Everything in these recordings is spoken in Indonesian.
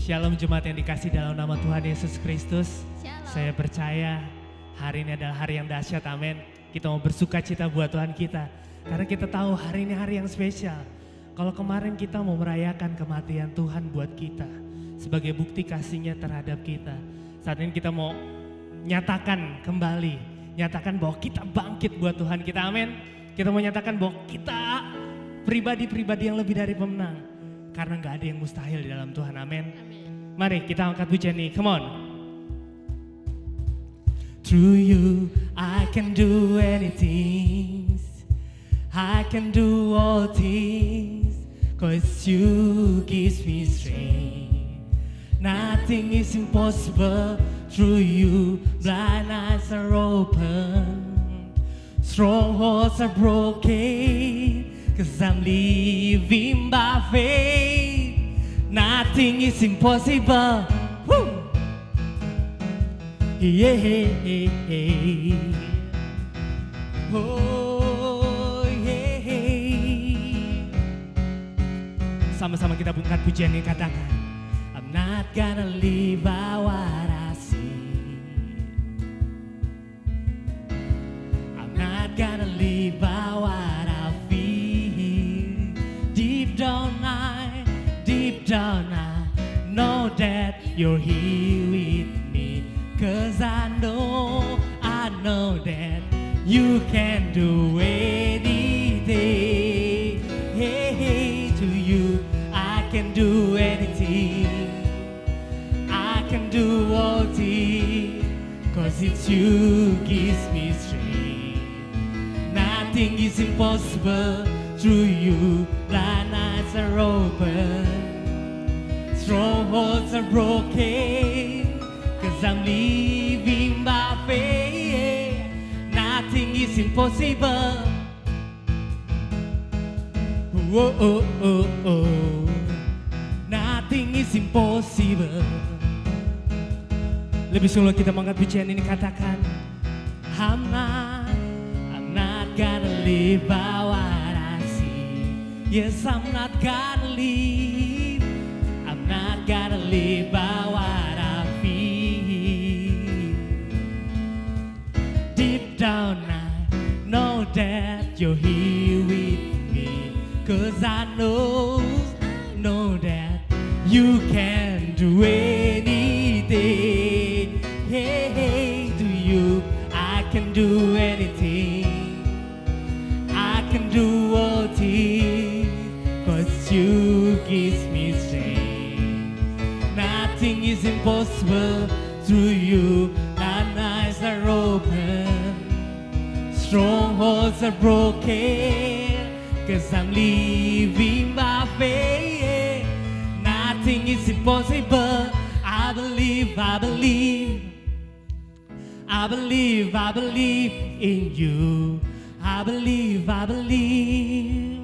Shalom jemaat yang dikasih dalam nama Tuhan Yesus Kristus. Shalom. Saya percaya hari ini adalah hari yang dahsyat, amin. Kita mau bersuka cita buat Tuhan kita. Karena kita tahu hari ini hari yang spesial. Kalau kemarin kita mau merayakan kematian Tuhan buat kita. Sebagai bukti kasihnya terhadap kita. Saat ini kita mau nyatakan kembali. Nyatakan bahwa kita bangkit buat Tuhan kita, amin. Kita mau nyatakan bahwa kita pribadi-pribadi yang lebih dari pemenang. Karena gak ada yang mustahil di dalam Tuhan, amin. Mari kita angkat pujian ini, come on. Through you I can do anything, I can do all things, cause you gives me strength. Nothing is impossible, through you blind eyes are open, strongholds are broken, cause I'm living by faith. Nothing is impossible. Woo! Yeah. Oh yeah. Sama-sama kita bungkat pujian ini, katakan, I'm not gonna live by what I see, I'm not gonna live by what I feel. Deep down I know that you're here with me, cause I know that you can do anything. Hey, to you I can do anything, I can do all things, cause it's you gives me strength. Nothing is impossible, through you blind eyes are open, strongholds are broken, cause I'm living by faith. Nothing is impossible. Oh, oh, oh, oh. Nothing is impossible. Lebih sungguh kita mengangkat pujian ini, katakan, I'm not gonna live by what I see. Yes, I'm not gonna live, I'm not gonna live by what I feel. Deep down I know that you're here with me, cause I know that you can do anything. Hey, to you I can do anything, I can do all things, cause you gives me strength. Nothing is impossible, through you thine eyes are open, strongholds are broken, cause I'm living by faith. Nothing is impossible. I believe, I believe, I believe, I believe in you. I believe, I believe,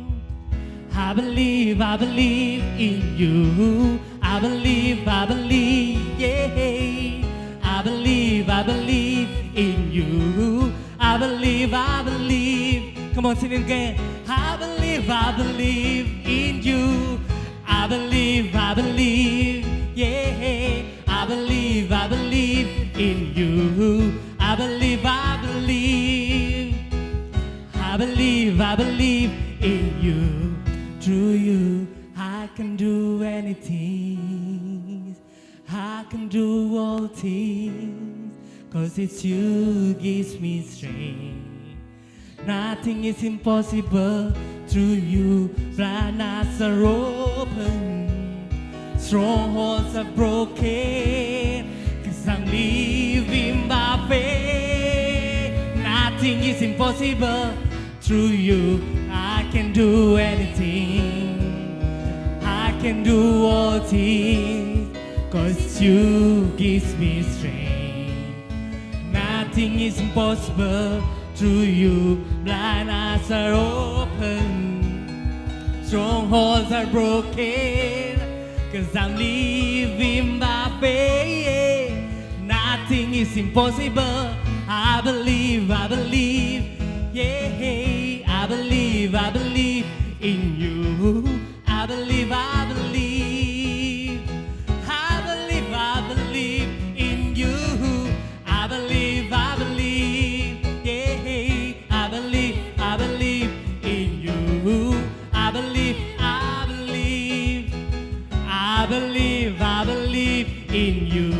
I believe, I believe in you. I believe, yeah. I believe in you. I believe. Come on, sing it again. I believe in you. I believe, yeah. I believe in you. I believe in you. Through you I can do anything, I can do all things, cause it's you gives me strength. Nothing is impossible, through you blind eyes are open, strongholds are broken, cause I'm living by faith. Nothing is impossible, through you I can do anything, I can do all things, cause you gives me strength. Nothing is impossible, through you blind eyes are open, strongholds are broken, cause I'm living by faith. Nothing is impossible. I believe, yeah. I believe in you. I believe, I believe in you.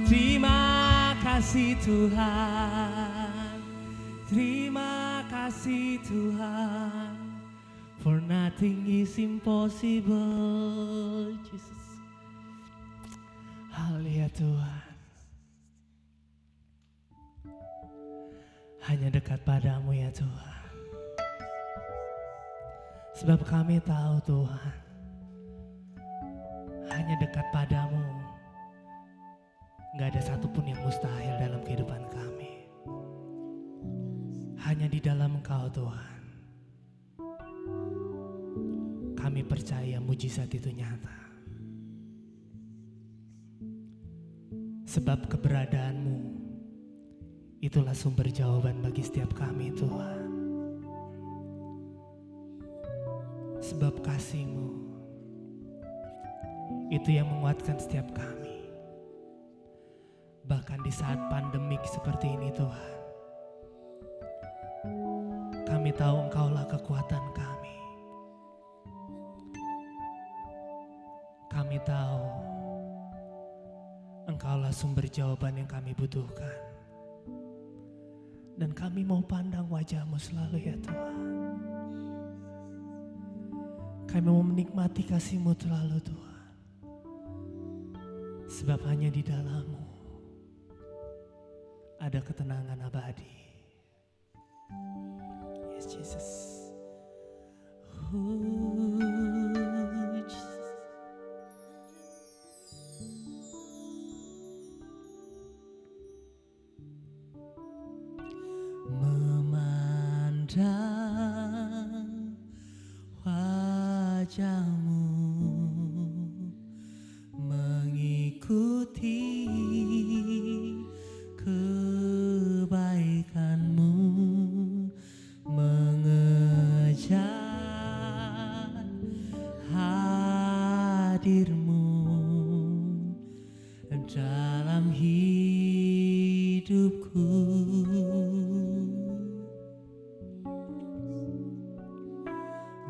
Terima kasih Tuhan, terima kasih Tuhan. For nothing is impossible, Jesus. Haleluya Tuhan. Hanya dekat padamu ya Tuhan. Sebab kami tahu Tuhan, hanya dekat padamu. Gak ada satupun yang mustahil dalam kehidupan kami. Hanya di dalam Engkau Tuhan, kami percaya mujizat itu nyata. Sebab keberadaanmu itulah sumber jawaban bagi setiap kami Tuhan. Sebab kasih-Mu itu yang menguatkan setiap kami. Bahkan di saat pandemik seperti ini Tuhan, kami tahu Engkaulah kekuatan kami. Kami tahu Engkaulah sumber jawaban yang kami butuhkan. Dan kami mau pandang wajah-Mu selalu ya Tuhan. Kami mau menikmati kasih-Mu selalu Tuhan. Sebab hanya di dalam-Mu ada ketenangan abadi. Yes Jesus. Jesus. Memandang wajah-Mu, mengikuti kebaikan-Mu, mengejar hadir-Mu dalam hidupku.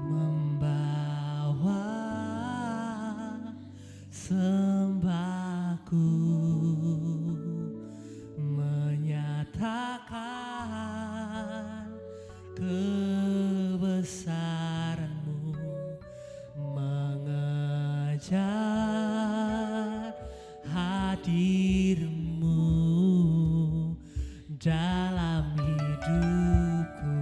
Membawa sembahku, menyatakan kebesaran-Mu, mengejar hadir-Mu dalam hidupku.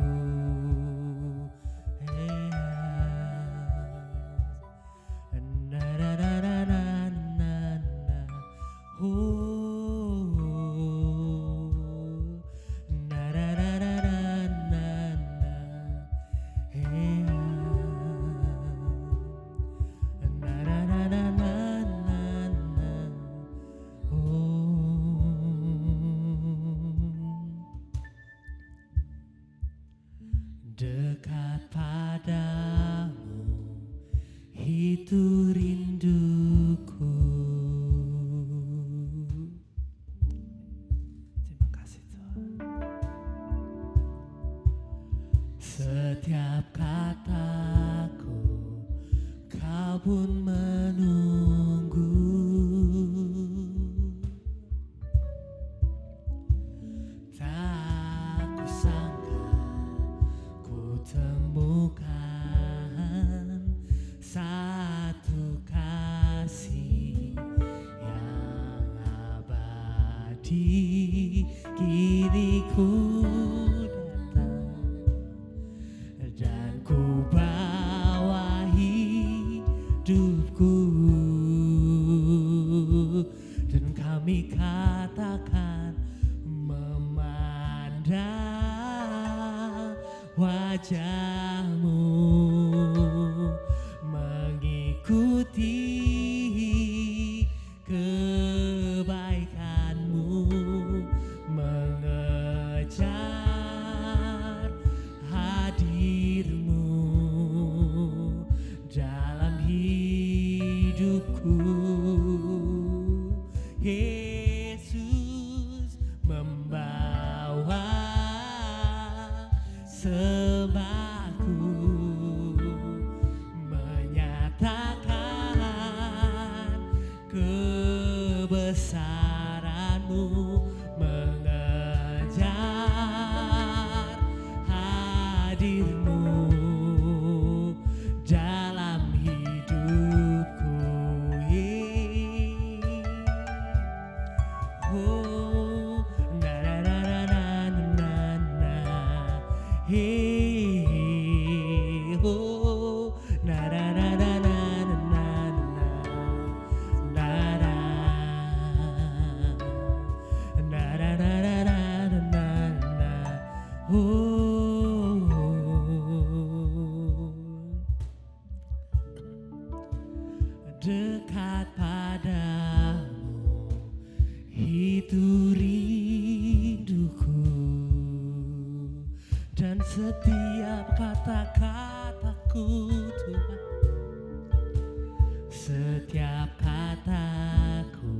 Dekat padamu itu rinduku. Terima kasih Tuhan. Setiap kataku Kau pun menunggu. Tak kusangka ku temukan satu kasih yang abadi. Kini ku datang dan ku bawa hidupku, dan kami katakan memandang wajah-Mu, mengikuti kebaikan-Mu, mengejar hadir-Mu dalam hidupku. Yesus membawa sembahku, menyatakan kebesaran-Mu, mengejar hadir-Mu dalam hidupku. Oh, na na na na na na na, hey, oh, na na na na na na na na, na na na na na na na na, oh. Dekat padamu itu rinduku, dan setiap kata-kataku Tuhan, setiap kataku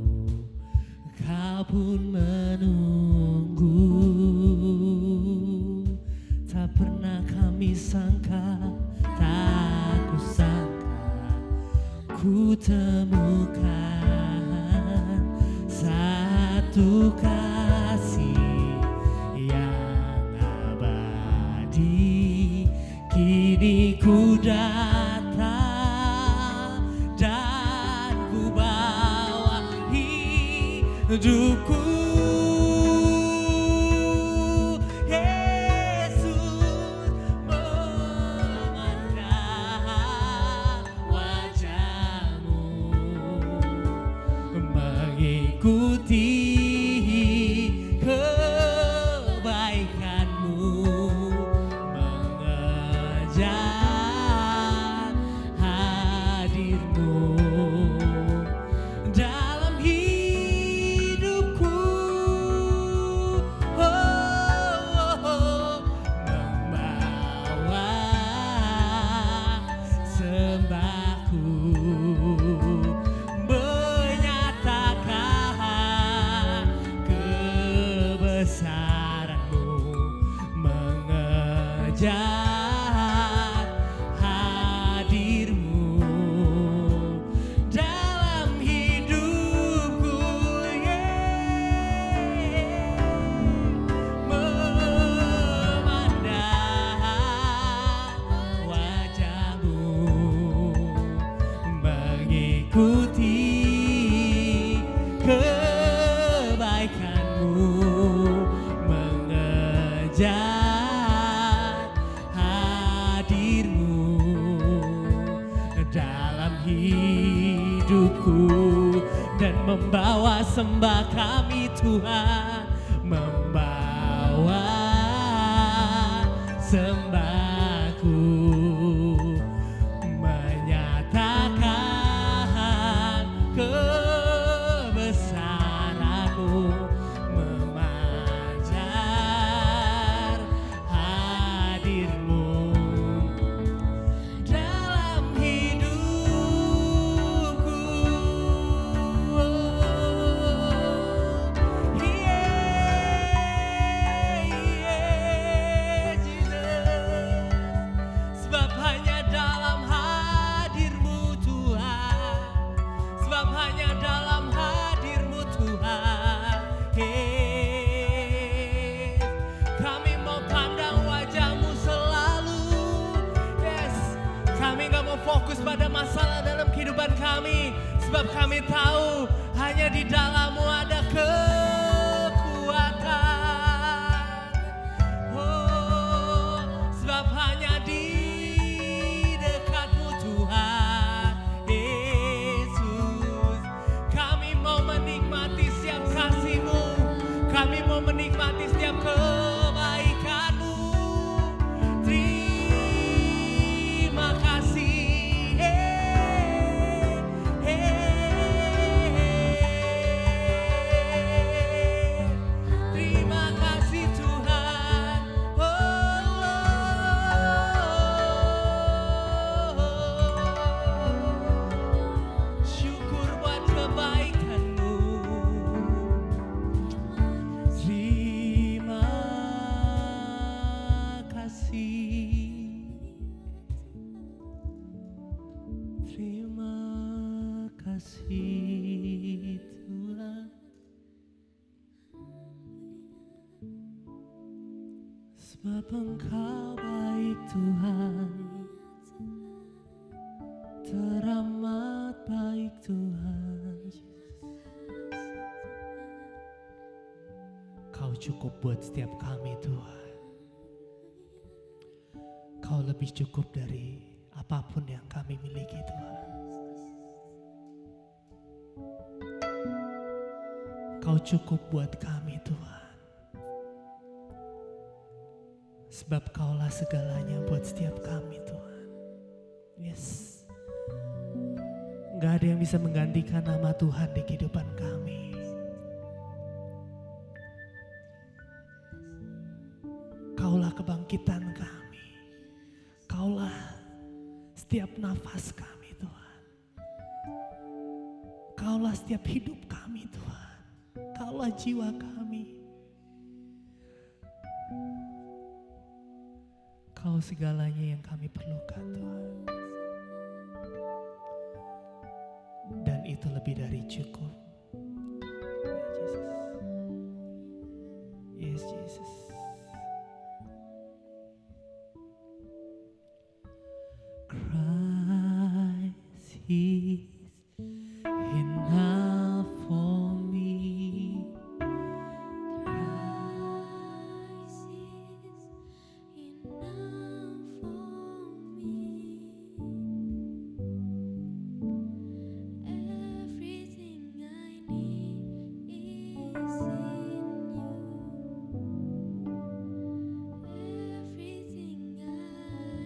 Kau pun menunggu. Tak pernah kami sangka, tak kusangka ku temukan satu kasih yang abadi. Kini ku datang dan ku bawa hidupku. Ikuti kebaikan-Mu, mengejar hadir-Mu dalam hidupku. Membawa sembahku, kebesaran-Mu, mengejar hadir-Mu dalam hidupku. Memandang wajah-Mu, mengikuti kebaikan-Mu, mengejar hadir-Mu dalam hidupku, dan membawa sembah kami Tuhan, membawa sembahku, menyatakan kebesaran-Mu, memancar hadir-Mu dalam hidupku. Sebab hanya dalam hadir-Mu Tuhan, sebab hanya dalam hadir-Mu Tuhan, kami mau pandang wajah-Mu selalu. Yes, kami gak mau fokus pada masalah dalam kehidupan kami, sebab kami tahu hanya di dalam-Mu ada kekuatan. Oh, sebab hanya di dekat-Mu Tuhan Yesus, kami mau menikmati setiap kasih-Mu, kami mau menikmati setiap kebaikan-Mu. Terima kasih. Sebab Engkau baik Tuhan, teramat baik Tuhan. Kau cukup buat setiap kami Tuhan. Kau lebih cukup dari apapun yang kami miliki Tuhan. Kau cukup buat kami Tuhan. Sebab Kaulah segalanya buat setiap kami Tuhan. Yes. Gak ada yang bisa menggantikan nama Tuhan di kehidupan kami. Kaulah kebangkitan kami. Kaulah setiap nafas kami Tuhan. Kaulah setiap hidup kami Tuhan. Kaulah jiwa kami. Kau segalanya yang kami perlukan Tuhan. Dan itu lebih dari cukup. Yes Jesus. Christ is enough for me. Christ is enough for me. Everything I need is in you. Everything I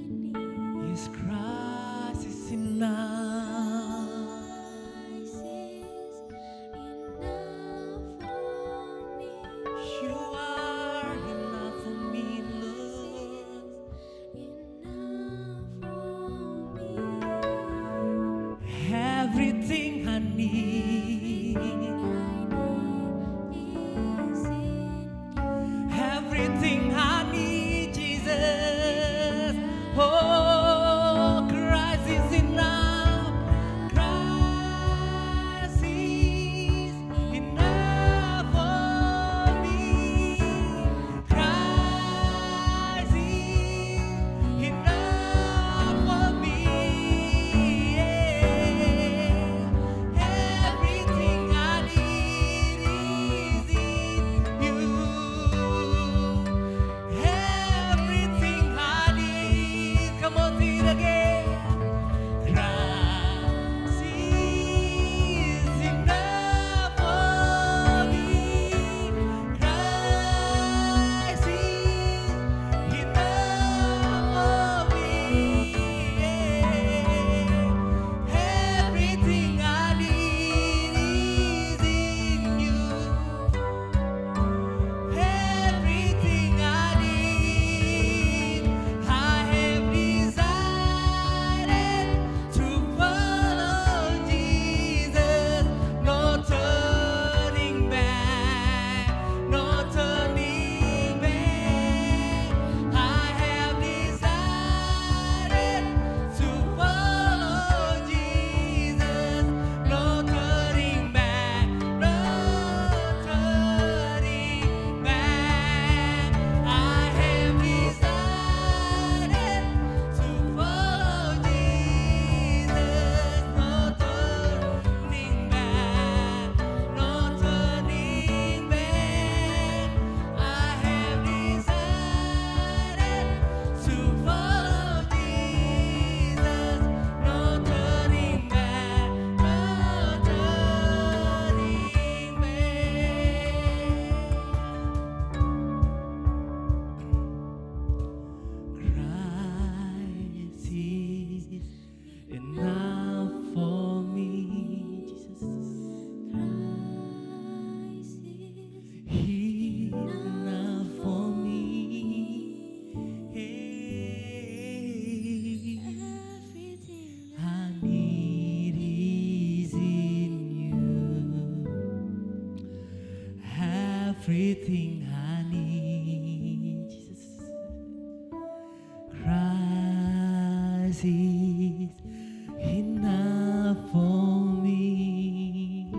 need. Yes, Christ is enough. Christ is enough for me. You are enough for me, Lord. Enough for me. Everything I need. Everything I need, Jesus. Oh, Christ is enough. Christ is enough for me. Christ is enough for me. Everything I need is in you. Everything I need. Come on, sing it again. Christ is enough for me. Christ is enough for me. Everything I need is in you. Everything I need, I have decided to follow Jesus. No turning back, no turning back. I have decided to follow Jesus. No turning back, no turning back. I have decided to follow Jesus. No turning back, no turning back. I have decided to follow Jesus. No turning back, no turning back. Christ is enough for me, Jesus. Christ is He's enough for me. everything I need is in you. Everything I need, Jesus. Christ is enough for me.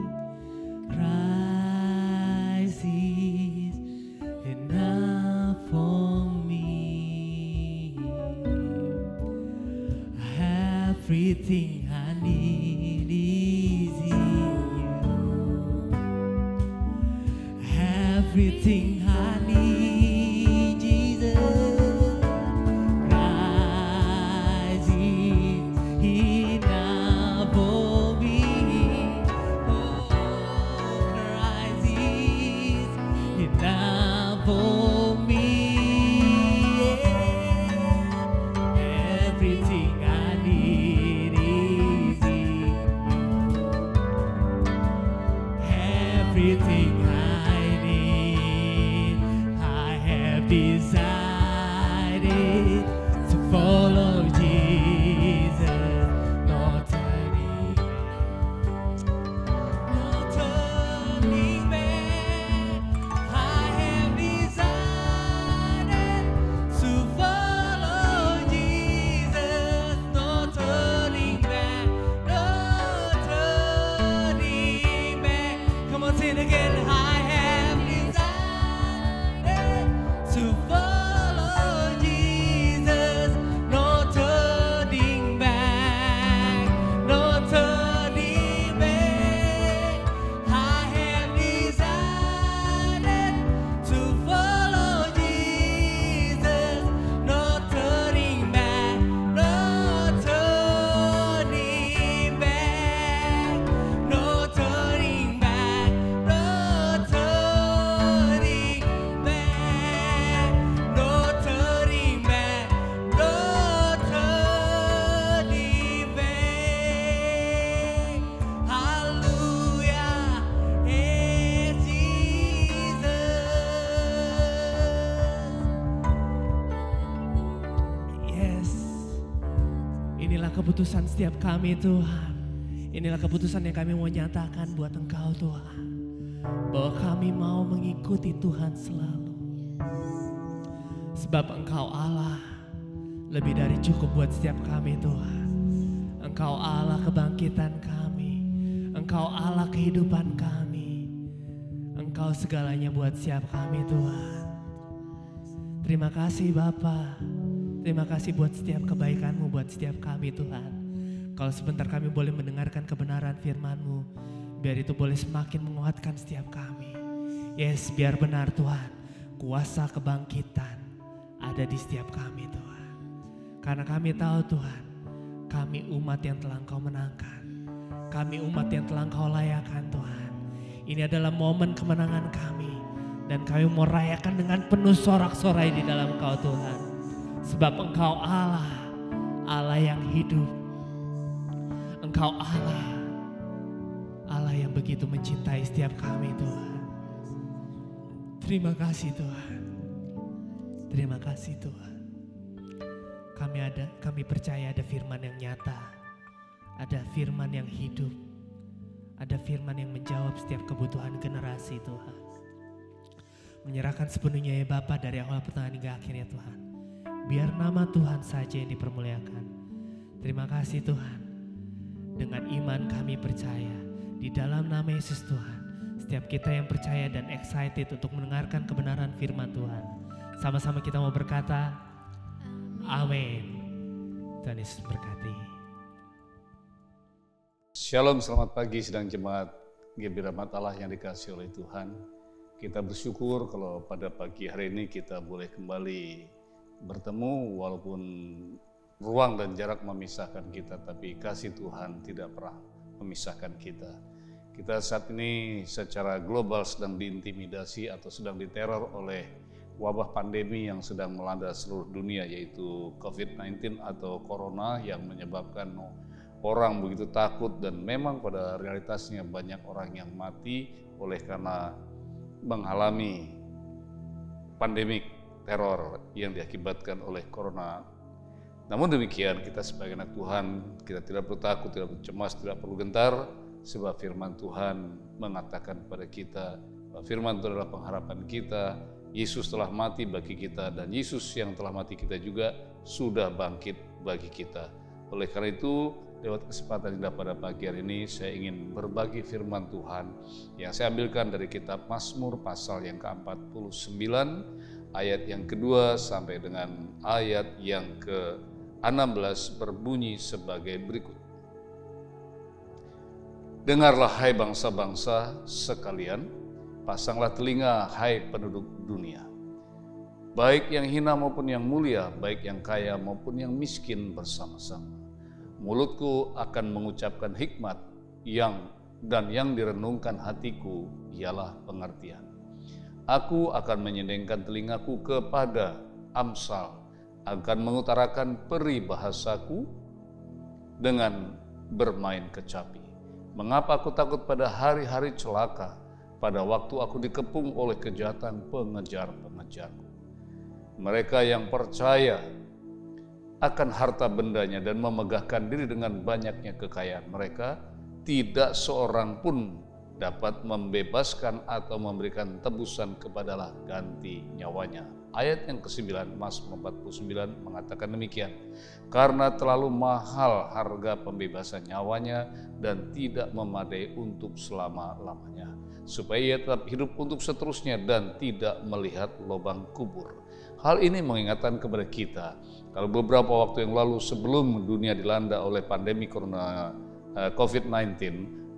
Christ is enough for me. Everything I need is in you. Everything I need, Jesus. Christ is enough for me. Oh, Christ is enough for me. Everything I need is in you. Everything I need, I have decided to follow Jesus, no turning back. I have decided to follow Jesus, no turning back, no turning back. Come on, sing it again. I have decided to follow Jesus, no turning back, no turning back. I have decided to follow Jesus, no turning back, no turning back, no turning back, no turning back, no turning back, no turning back. Hallelujah, hey Jesus. Yes. Inilah keputusan setiap kami Tuhan. Inilah keputusan yang kami mau nyatakan buat Engkau Tuhan. Bahwa kami mau mengikuti Tuhan selalu. Sebab Engkau Allah lebih dari cukup buat setiap kami Tuhan. Engkau Allah kebangkitan kami. Engkau Allah kehidupan kami. Engkau segalanya buat setiap kami Tuhan. Terima kasih Bapa. Terima kasih buat setiap kebaikan-Mu buat setiap kami Tuhan. Kalau sebentar kami boleh mendengarkan kebenaran firman-Mu, biar itu boleh semakin menguatkan setiap kami. Yes, biar benar Tuhan, kuasa kebangkitan ada di setiap kami Tuhan. Karena kami tahu Tuhan, kami umat yang telah Engkau menangkan. Kami umat yang telah Engkau layakan Tuhan. Ini adalah momen kemenangan kami. Dan kami mau rayakan dengan penuh sorak-sorai di dalam Engkau Tuhan. Sebab Engkau Allah, Allah yang hidup. Engkau Allah, Allah yang begitu mencintai setiap kami Tuhan. Terima kasih Tuhan. Terima kasih Tuhan. Kami percaya ada firman yang nyata. Ada firman yang hidup. Ada firman yang menjawab setiap kebutuhan generasi Tuhan. Menyerahkan sepenuhnya ya Bapa dari awal pertengahan hingga akhirnya Tuhan. Biar nama Tuhan saja yang dipermuliakan. Terima kasih Tuhan. Dengan iman kami percaya di dalam nama Yesus Tuhan. Setiap kita yang percaya dan excited untuk mendengarkan kebenaran firman Tuhan. Sama-sama kita mau berkata, amin. Tuhan Yesus berkati. Shalom, selamat pagi sedang jemaat GBI Rahmat Allah yang dikasihi oleh Tuhan. Kita bersyukur kalau pada pagi hari ini kita boleh kembali bertemu walaupun ruang dan jarak memisahkan kita, tapi kasih Tuhan tidak pernah memisahkan kita. Kita saat ini secara global sedang diintimidasi atau sedang diteror oleh wabah pandemi yang sedang melanda seluruh dunia, yaitu COVID-19 atau Corona yang menyebabkan orang begitu takut, dan memang pada realitasnya banyak orang yang mati oleh karena mengalami pandemik teror yang diakibatkan oleh Corona. Namun demikian, kita sebagai anak Tuhan, kita tidak perlu takut, tidak perlu cemas, tidak perlu gentar, sebab firman Tuhan mengatakan kepada kita, firman itu adalah pengharapan kita. Yesus telah mati bagi kita, dan Yesus yang telah mati kita juga sudah bangkit bagi kita. Oleh karena itu, lewat kesempatan indah pada pagi hari ini, saya ingin berbagi firman Tuhan yang saya ambilkan dari kitab Mazmur pasal yang ke-49, ayat yang kedua sampai dengan ayat yang ke-16 berbunyi sebagai berikut. Dengarlah hai bangsa-bangsa sekalian, pasanglah telinga hai penduduk dunia. Baik yang hina maupun yang mulia, baik yang kaya maupun yang miskin bersama-sama. Mulutku akan mengucapkan hikmat yang direnungkan hatiku ialah pengertian. Aku akan menyendengkan telingaku kepada Amsal, akan mengutarakan peribahasaku dengan bermain kecapi. Mengapa aku takut pada hari-hari celaka, pada waktu aku dikepung oleh kejahatan pengejar-pengejarku. Mereka yang percaya akan harta bendanya dan memegahkan diri dengan banyaknya kekayaan mereka, tidak seorang pun dapat membebaskan atau memberikan tebusan kepadalah ganti nyawanya. Ayat yang ke-9 Mazmur 49 mengatakan demikian. Karena terlalu mahal harga pembebasan nyawanya dan tidak memadai untuk selama-lamanya, supaya ia tetap hidup untuk seterusnya dan tidak melihat lubang kubur. Hal ini mengingatkan kepada kita, kalau beberapa waktu yang lalu sebelum dunia dilanda oleh pandemi corona COVID-19,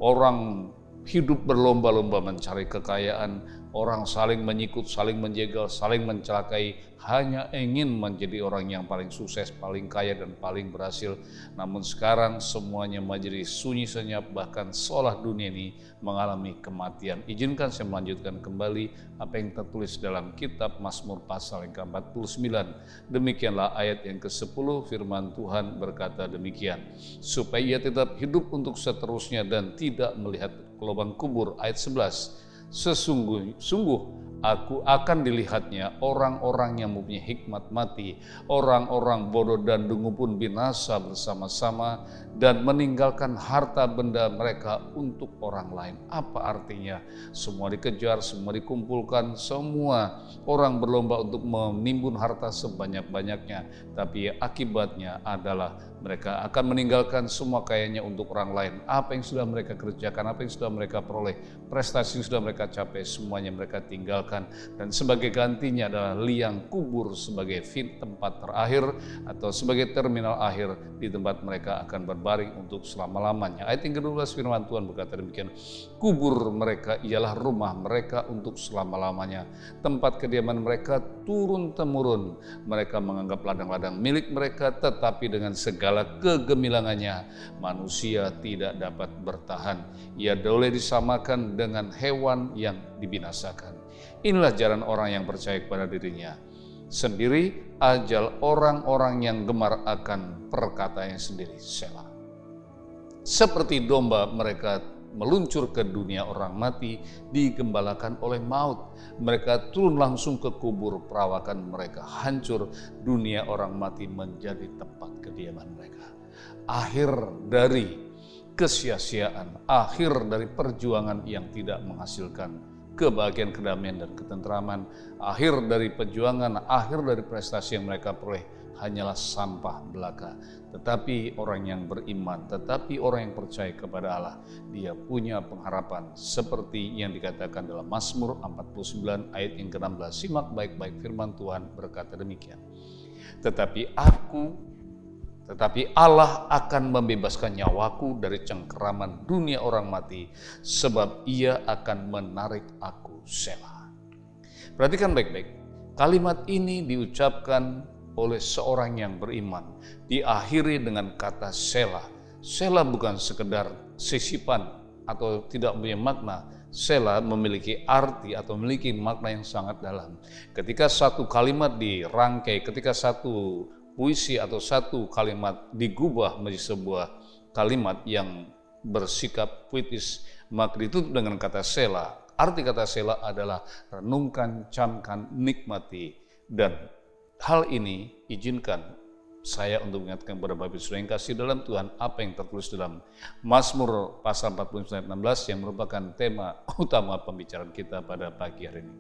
orang hidup berlomba-lomba mencari kekayaan, orang saling menyikut, saling menjegal, saling mencelakai, hanya ingin menjadi orang yang paling sukses, paling kaya dan paling berhasil. Namun sekarang semuanya menjadi sunyi senyap, bahkan seolah dunia ini mengalami kematian. Izinkan saya melanjutkan kembali apa yang tertulis dalam kitab Mazmur pasal yang ke-49. Demikianlah ayat yang ke-10, firman Tuhan berkata demikian. Supaya ia tetap hidup untuk seterusnya dan tidak melihat lubang kubur. Ayat 11. Sungguh aku akan dilihatnya orang-orang yang mempunyai hikmat mati, orang-orang bodoh dan dungu pun binasa bersama-sama dan meninggalkan harta benda mereka untuk orang lain. Apa artinya? Semua dikejar, semua dikumpulkan, semua orang berlomba untuk menimbun harta sebanyak-banyaknya, tapi akibatnya adalah mereka akan meninggalkan semua kayanya untuk orang lain. Apa yang sudah mereka kerjakan, apa yang sudah mereka peroleh, prestasi yang sudah mereka capai, semuanya mereka tinggalkan. Dan sebagai gantinya adalah liang kubur sebagai tempat terakhir atau sebagai terminal akhir di tempat mereka akan berbaring untuk selama-lamanya. Ayat yang ke-12 firman Tuhan berkata demikian. Kubur mereka ialah rumah mereka untuk selama-lamanya. Tempat kediaman mereka turun-temurun. Mereka menganggap ladang-ladang milik mereka, tetapi dengan segala kegemilangannya manusia tidak dapat bertahan. Ia boleh disamakan dengan hewan yang dibinasakan. Inilah jalan orang yang percaya kepada dirinya sendiri, ajal orang-orang yang gemar akan perkataannya sendiri. Selah. Seperti domba mereka meluncur ke dunia orang mati, digembalakan oleh maut. Mereka turun langsung ke kubur, perawakan mereka hancur, dunia orang mati menjadi tempat kediaman mereka. Akhir dari kesia-siaan, akhir dari perjuangan yang tidak menghasilkan kebahagiaan, kedamaian, dan ketentraman, akhir dari perjuangan, akhir dari prestasi yang mereka peroleh hanyalah sampah belaka. Tetapi orang yang beriman, tetapi orang yang percaya kepada Allah, dia punya pengharapan seperti yang dikatakan dalam Mazmur 49 ayat yang ke-16. Simak baik-baik firman Tuhan berkata demikian. Tetapi Allah akan membebaskan nyawaku dari cengkeraman dunia orang mati, sebab ia akan menarik aku. Selah. Perhatikan baik-baik, kalimat ini diucapkan oleh seorang yang beriman, diakhiri dengan kata selah. Selah bukan sekedar sisipan atau tidak punya makna. Selah memiliki arti atau memiliki makna yang sangat dalam. Ketika satu kalimat dirangkai, ketika satu puisi atau satu kalimat digubah menjadi sebuah kalimat yang bersikap puitis, maka ditutup dengan kata selah. Arti kata selah adalah renungkan, camkan, nikmati. Dan hal ini izinkan saya untuk mengingatkan kepada Bapak Ibu Saudara yang kasih dalam Tuhan apa yang tertulis dalam Mazmur pasal 49 ayat 16 yang merupakan tema utama pembicaraan kita pada pagi hari ini.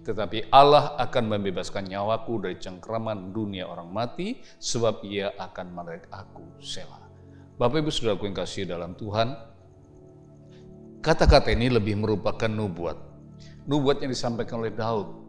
Tetapi Allah akan membebaskan nyawaku dari cengkeraman dunia orang mati, sebab ia akan menarik aku. Selah. Bapak Ibu Saudaraku yang kasih dalam Tuhan, kata-kata ini lebih merupakan nubuat. Nubuat yang disampaikan oleh Daud.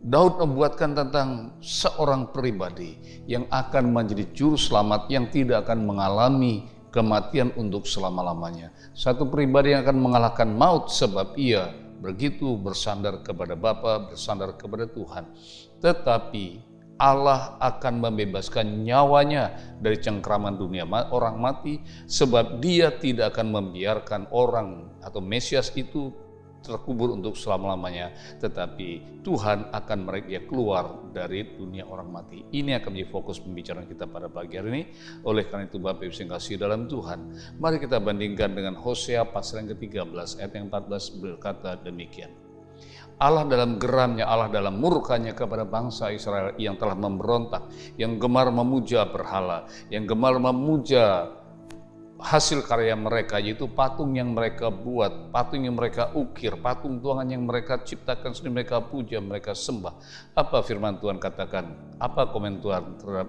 Daud membuatkan tentang seorang pribadi yang akan menjadi juru selamat, yang tidak akan mengalami kematian untuk selama-lamanya. Satu pribadi yang akan mengalahkan maut sebab ia begitu bersandar kepada Bapa, bersandar kepada Tuhan. Tetapi Allah akan membebaskan nyawanya dari cengkraman dunia orang mati, sebab Dia tidak akan membiarkan orang atau Mesias itu terkubur untuk selama-lamanya, tetapi Tuhan akan menarik dia keluar dari dunia orang mati. Ini akan menjadi fokus pembicaraan kita pada pagi hari ini. Oleh karena itu Bapak Ibu yang kasih dalam Tuhan, mari kita bandingkan dengan Hosea pasal yang ke-13 ayat yang 14 berkata demikian. Allah dalam geramnya, Allah dalam murkanya kepada bangsa Israel yang telah memberontak, yang gemar memuja berhala, yang gemar memuja hasil karya mereka, yaitu patung yang mereka buat, patung yang mereka ukir, patung tuangan yang mereka ciptakan sendiri, mereka puja, mereka sembah. Apa firman Tuhan katakan? Apa komentar terhadap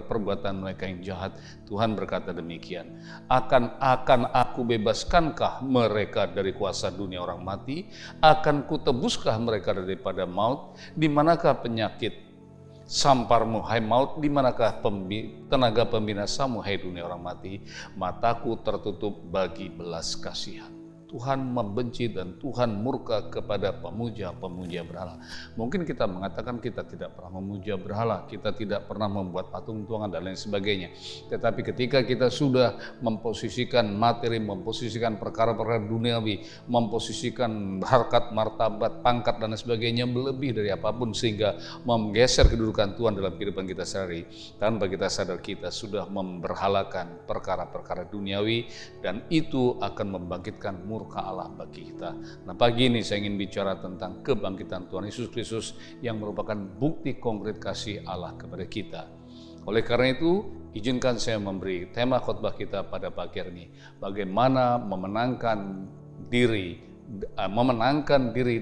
perbuatan mereka yang jahat? Tuhan berkata demikian, akan aku bebaskankah mereka dari kuasa dunia orang mati? Akan kutebuskah mereka daripada maut? Di manakah penyakit samparmu hai maut? Di manakah tenaga pembinasamu hai dunia orang mati? Mataku tertutup bagi belas kasihan. Tuhan membenci dan Tuhan murka kepada pemuja-pemuja berhala. Mungkin kita mengatakan kita tidak pernah memuja berhala, kita tidak pernah membuat patung tuangan dan lain sebagainya. Tetapi ketika kita sudah memposisikan materi, memposisikan perkara-perkara duniawi, memposisikan harkat, martabat, pangkat dan lain sebagainya lebih dari apapun, sehingga menggeser kedudukan Tuhan dalam kehidupan kita sehari, tanpa kita sadar kita sudah memberhalakan perkara-perkara duniawi, dan itu akan membangkitkan murka Allah bagi kita. Nah, pagi ini saya ingin bicara tentang kebangkitan Tuhan Yesus Kristus yang merupakan bukti konkret kasih Allah kepada kita. Oleh karena itu, izinkan saya memberi tema khotbah kita pada pagi hari ini, bagaimana memenangkan diri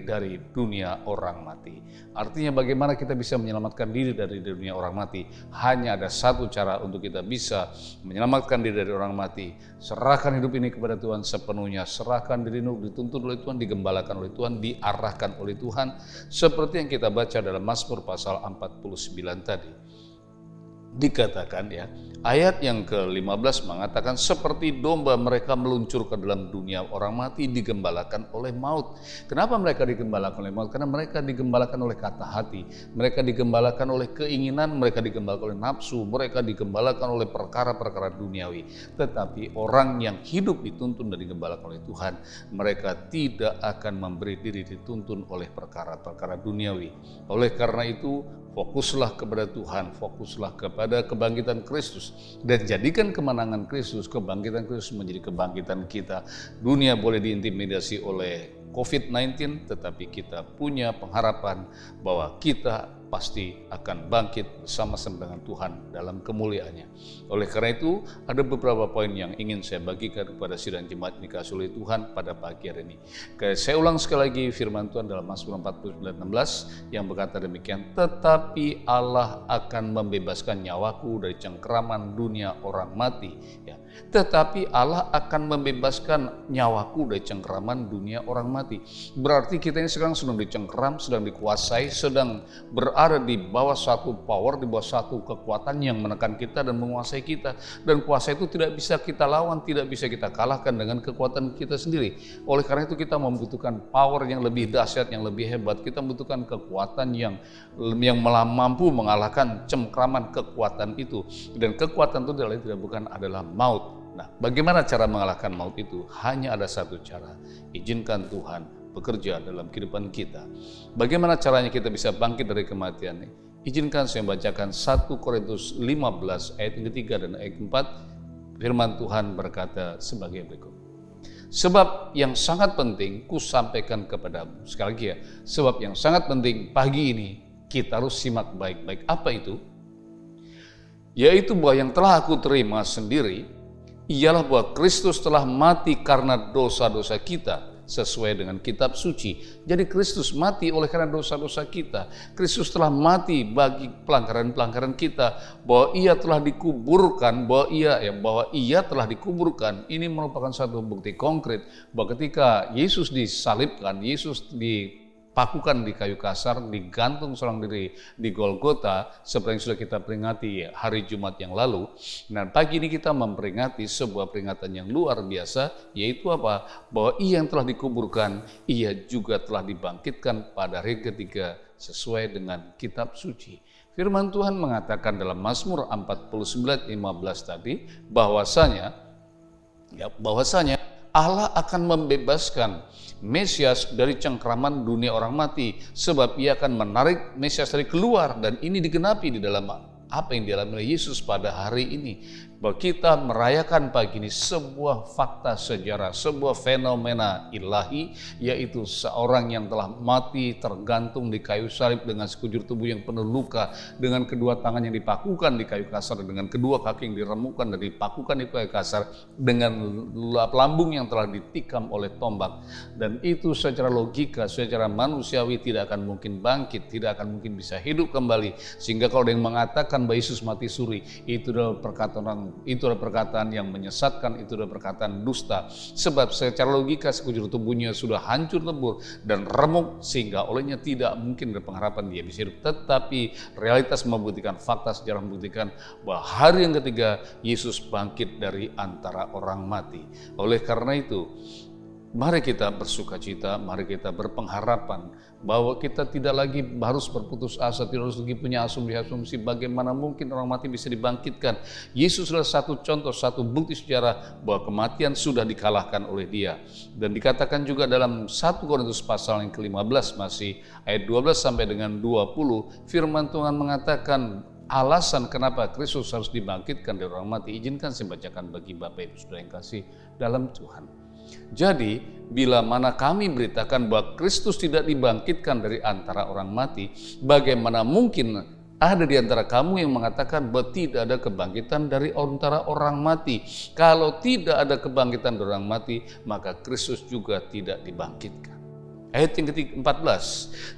dari dunia orang mati. Artinya bagaimana kita bisa menyelamatkan diri dari dunia orang mati? Hanya ada satu cara untuk kita bisa menyelamatkan diri dari orang mati. Serahkan hidup ini kepada Tuhan sepenuhnya. Serahkan diri, dituntun oleh Tuhan, digembalakan oleh Tuhan, diarahkan oleh Tuhan. Seperti yang kita baca dalam Mazmur pasal 49 tadi. Dikatakan ya, ayat yang ke-15 mengatakan seperti domba mereka meluncur ke dalam dunia orang mati, digembalakan oleh maut. Kenapa mereka digembalakan oleh maut? Karena mereka digembalakan oleh kata hati, mereka digembalakan oleh keinginan, mereka digembalakan oleh nafsu, mereka digembalakan oleh perkara-perkara duniawi. Tetapi orang yang hidup dituntun dan digembalakan oleh Tuhan, mereka tidak akan memberi diri dituntun oleh perkara-perkara duniawi. Oleh karena itu, fokuslah kepada Tuhan, fokuslah kepada kebangkitan Kristus, dan jadikan kemenangan Kristus, kebangkitan Kristus menjadi kebangkitan kita. Dunia boleh diintimidasi oleh COVID-19, tetapi kita punya pengharapan bahwa kita pasti akan bangkit bersama-sama dengan Tuhan dalam kemuliaannya. Oleh karena itu, ada beberapa poin yang ingin saya bagikan kepada sidang jemaat dikasih oleh Tuhan pada pagi hari ini. Saya ulang sekali lagi firman Tuhan dalam Mazmur 49:16 yang berkata demikian, tetapi Allah akan membebaskan nyawaku dari cengkraman dunia orang mati. Ya. Tetapi Allah akan membebaskan nyawaku dari cengkraman dunia orang mati. Berarti kita ini sekarang sedang dicengkram, sedang dikuasai, sedang berada di bawah satu power, di bawah satu kekuatan yang menekan kita dan menguasai kita. Dan kuasa itu tidak bisa kita lawan, tidak bisa kita kalahkan dengan kekuatan kita sendiri. Oleh karena itu kita membutuhkan power yang lebih dahsyat, yang lebih hebat. Kita membutuhkan kekuatan yang mampu mengalahkan cengkraman kekuatan itu. Dan kekuatan itu tidak bukan adalah maut. Nah, bagaimana cara mengalahkan maut itu? Hanya ada satu cara. Izinkan Tuhan bekerja dalam kehidupan kita. Bagaimana caranya kita bisa bangkit dari kematian? Izinkan saya membacakan 1 Korintus 15 ayat yang ketiga dan ayat keempat. Firman Tuhan berkata sebagai berikut. Sebab yang sangat penting ku sampaikan kepadamu. Sekali lagi ya, sebab yang sangat penting pagi ini kita harus simak baik-baik. Apa itu? Yaitu bahwa yang telah aku terima sendiri ialah bahwa Kristus telah mati karena dosa-dosa kita sesuai dengan kitab suci. Jadi Kristus mati oleh karena dosa-dosa kita. Kristus telah mati bagi pelanggaran-pelanggaran kita, bahwa ia telah dikuburkan, bahwa ia telah dikuburkan. Ini merupakan satu bukti konkret bahwa ketika Yesus disalibkan, Yesus dipakukan di kayu kasar, digantung seorang diri di Golgota, seperti yang sudah kita peringati hari Jumat yang lalu. Nah, pagi ini kita memperingati sebuah peringatan yang luar biasa, yaitu apa? Bahwa ia yang telah dikuburkan, ia juga telah dibangkitkan pada hari ketiga sesuai dengan kitab suci. Firman Tuhan mengatakan dalam Mazmur 49:15 tadi, bahwasanya Allah akan membebaskan Mesias dari cengkraman dunia orang mati, sebab ia akan menarik Mesias dari keluar, dan ini digenapi di dalam apa yang dialami oleh Yesus pada hari ini. Bahwa kita merayakan pagi ini sebuah fakta sejarah, sebuah fenomena ilahi, yaitu seorang yang telah mati tergantung di kayu salib dengan sekujur tubuh yang penuh luka, dengan kedua tangan yang dipakukan di kayu kasar, dengan kedua kaki yang diremukkan dan dipakukan di kayu kasar, dengan lambung yang telah ditikam oleh tombak. Dan itu secara logika, secara manusiawi tidak akan mungkin bangkit, tidak akan mungkin bisa hidup kembali. Sehingga kalau ada yang mengatakan bahwa Yesus mati suri, itu adalah perkataan yang menyesatkan, itu adalah perkataan dusta. Sebab secara logika sekujur tubuhnya sudah hancur lebur dan remuk, sehingga olehnya tidak mungkin ada pengharapan dia bisa hidup. Tetapi realitas membuktikan, fakta sejarah membuktikan bahwa hari yang ketiga Yesus bangkit dari antara orang mati. Oleh karena itu, mari kita bersukacita, mari kita berpengharapan bahwa kita tidak lagi harus berputus asa, tidak harus lagi punya asumsi-asumsi bagaimana mungkin orang mati bisa dibangkitkan. Yesus adalah satu contoh, satu bukti sejarah bahwa kematian sudah dikalahkan oleh Dia. Dan dikatakan juga dalam 1 Korintus pasal yang ke-15 masih ayat 12 sampai dengan 20, firman Tuhan mengatakan alasan kenapa Kristus harus dibangkitkan dari orang mati. Izinkan saya bacakan bagi Bapak Ibu Saudara yang kasih dalam Tuhan. Jadi, bila mana kami beritakan bahwa Kristus tidak dibangkitkan dari antara orang mati, bagaimana mungkin ada di antara kamu yang mengatakan bahwa tidak ada kebangkitan dari antara orang mati? Kalau tidak ada kebangkitan dari orang mati, maka Kristus juga tidak dibangkitkan. Ayat yang ke-14,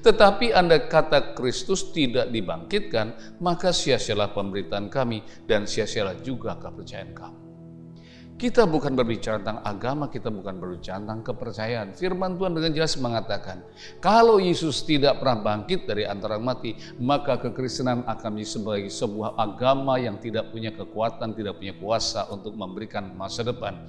tetapi andai kata Kristus tidak dibangkitkan, maka sia-sialah pemberitaan kami dan sia-sialah juga kepercayaan kamu. Kita bukan berbicara tentang agama, kita bukan berbicara tentang kepercayaan. Firman Tuhan dengan jelas mengatakan, kalau Yesus tidak pernah bangkit dari antara mati, maka kekristenan akan menjadi sebagai sebuah agama yang tidak punya kekuatan, tidak punya kuasa untuk memberikan masa depan.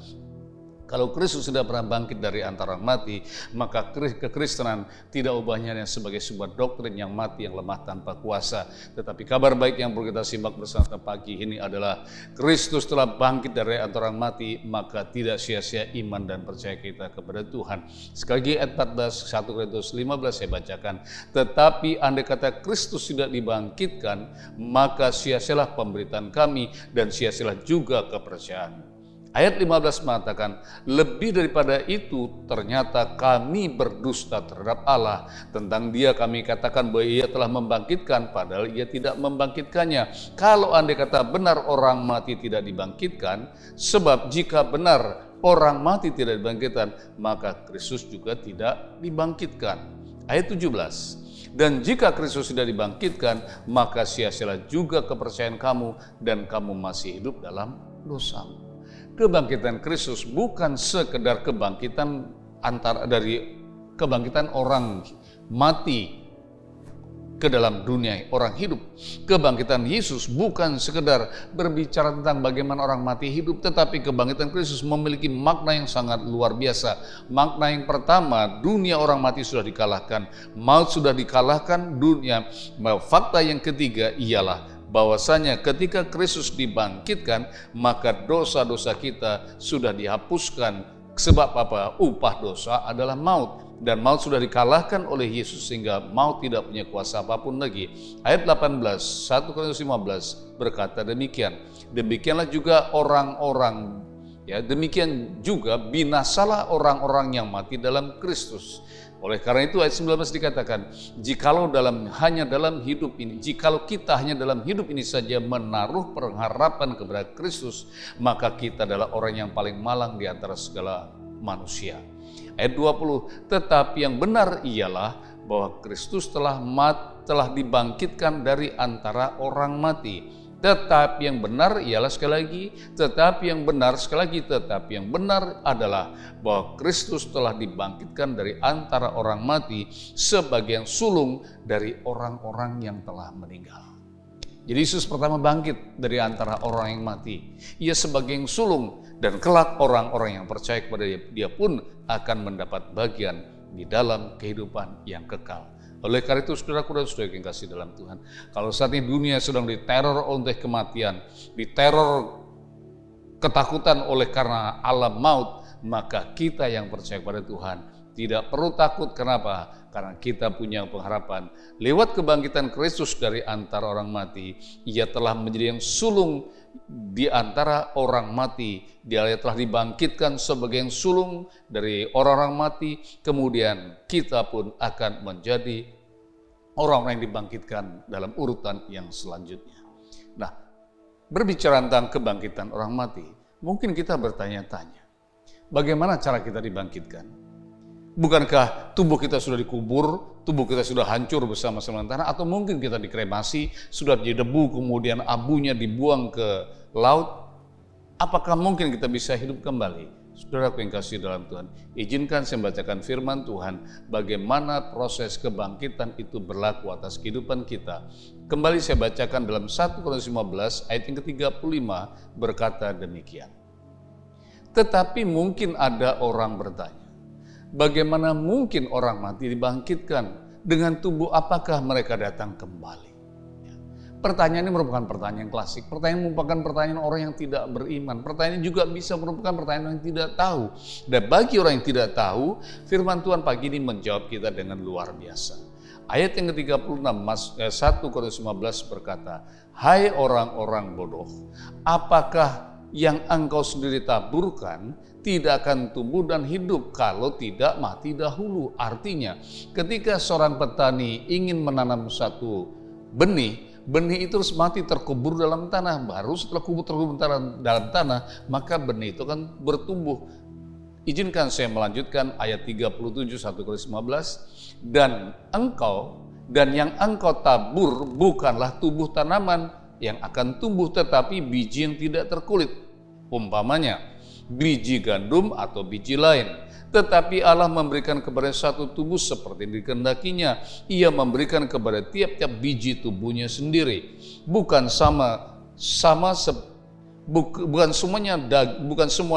Kalau Kristus sudah pernah bangkit dari antara orang mati, maka kekristenan tidak ubahnya sebagai sebuah doktrin yang mati, yang lemah tanpa kuasa. Tetapi kabar baik yang perlu kita simak bersama pagi ini adalah Kristus telah bangkit dari antara orang mati, maka tidak sia-sia iman dan percaya kita kepada Tuhan. Sekali lagi ayat 14, 1 Korintus 15 saya bacakan. Tetapi andai kata Kristus tidak dibangkitkan, maka sia-sialah pemberitaan kami dan sia-sialah juga kepercayaan. Ayat 15 mengatakan, lebih daripada itu ternyata kami berdusta terhadap Allah. Tentang Dia kami katakan bahwa Ia telah membangkitkan, padahal Ia tidak membangkitkannya. Kalau andai kata benar orang mati tidak dibangkitkan, sebab jika benar orang mati tidak dibangkitkan, maka Kristus juga tidak dibangkitkan. Ayat 17, dan jika Kristus tidak dibangkitkan, maka sia-sialah juga kepercayaan kamu dan kamu masih hidup dalam dosamu. Kebangkitan Kristus bukan sekedar kebangkitan dari kebangkitan orang mati ke dalam dunia orang hidup. Kebangkitan Yesus bukan sekedar berbicara tentang bagaimana orang mati hidup, tetapi kebangkitan Kristus memiliki makna yang sangat luar biasa. Makna yang pertama, dunia orang mati sudah dikalahkan, maut sudah dikalahkan dunia. Fakta yang ketiga ialah bahwasanya ketika Kristus dibangkitkan, maka dosa-dosa kita sudah dihapuskan. Sebab apa? Upah dosa adalah maut. Dan maut sudah dikalahkan oleh Yesus sehingga maut tidak punya kuasa apapun lagi. Ayat 18, 1 Korintus 15 berkata demikian. Demikianlah juga orang-orang, demikian juga binasalah orang-orang yang mati dalam Kristus. Oleh karena itu ayat 19 dikatakan, jikalau kita hanya dalam hidup ini saja menaruh pengharapan kepada Kristus, maka kita adalah orang yang paling malang di antara segala manusia. Ayat 20, tetapi yang benar ialah bahwa Kristus telah dibangkitkan dari antara orang mati. Tetapi yang benar ialah sekali lagi, tetapi yang benar sekali lagi, tetapi yang benar adalah bahwa Kristus telah dibangkitkan dari antara orang mati sebagai yang sulung dari orang-orang yang telah meninggal. Jadi Yesus pertama bangkit dari antara orang yang mati. Ia sebagai yang sulung dan kelak orang-orang yang percaya kepada dia pun akan mendapat bagian di dalam kehidupan yang kekal. Oleh karena itu saudaraku dan saudara yang kasih dalam Tuhan, kalau saat ini dunia sedang diteror oleh kematian, diteror ketakutan oleh karena alam maut, maka kita yang percaya kepada Tuhan tidak perlu takut. Kenapa? Karena kita punya pengharapan. Lewat kebangkitan Kristus dari antara orang mati, Ia telah menjadi yang sulung di antara orang mati. Dia telah dibangkitkan sebagai yang sulung dari orang-orang mati. Kemudian kita pun akan menjadi orang-orang yang dibangkitkan dalam urutan yang selanjutnya. Nah, berbicara tentang kebangkitan orang mati, mungkin kita bertanya-tanya, bagaimana cara kita dibangkitkan? Bukankah tubuh kita sudah dikubur, tubuh kita sudah hancur bersama-sama tanah, atau mungkin kita dikremasi, sudah jadi debu, kemudian abunya dibuang ke laut? Apakah mungkin kita bisa hidup kembali? Saudaraku yang kasih dalam Tuhan, izinkan saya membacakan firman Tuhan, bagaimana proses kebangkitan itu berlaku atas kehidupan kita. Kembali saya bacakan dalam 1 Korintus 15 ayat yang ke-35 berkata demikian. Tetapi mungkin ada orang bertanya, bagaimana mungkin orang mati dibangkitkan? Dengan tubuh apakah mereka datang kembali? Pertanyaan ini merupakan pertanyaan klasik. Pertanyaan merupakan pertanyaan orang yang tidak beriman. Pertanyaan juga bisa merupakan pertanyaan yang tidak tahu. Dan bagi orang yang tidak tahu, firman Tuhan pagi ini menjawab kita dengan luar biasa. Ayat yang ke-36, 1 Korintus 15 berkata, hai orang-orang bodoh, apakah yang engkau sendiri taburkan tidak akan tumbuh dan hidup kalau tidak mati dahulu? Artinya, ketika seorang petani ingin menanam satu benih itu harus mati terkubur dalam tanah. Baru setelah terkubur dalam tanah, maka benih itu akan bertumbuh. Izinkan saya melanjutkan ayat 37 1 Korintus 15. Dan yang engkau tabur bukanlah tubuh tanaman yang akan tumbuh, tetapi biji yang tidak terkulit. Umpamanya, biji gandum atau biji lain. Tetapi Allah memberikan kepada satu tubuh seperti dikehendakinya. Ia memberikan kepada tiap-tiap biji tubuhnya sendiri. Bukan semua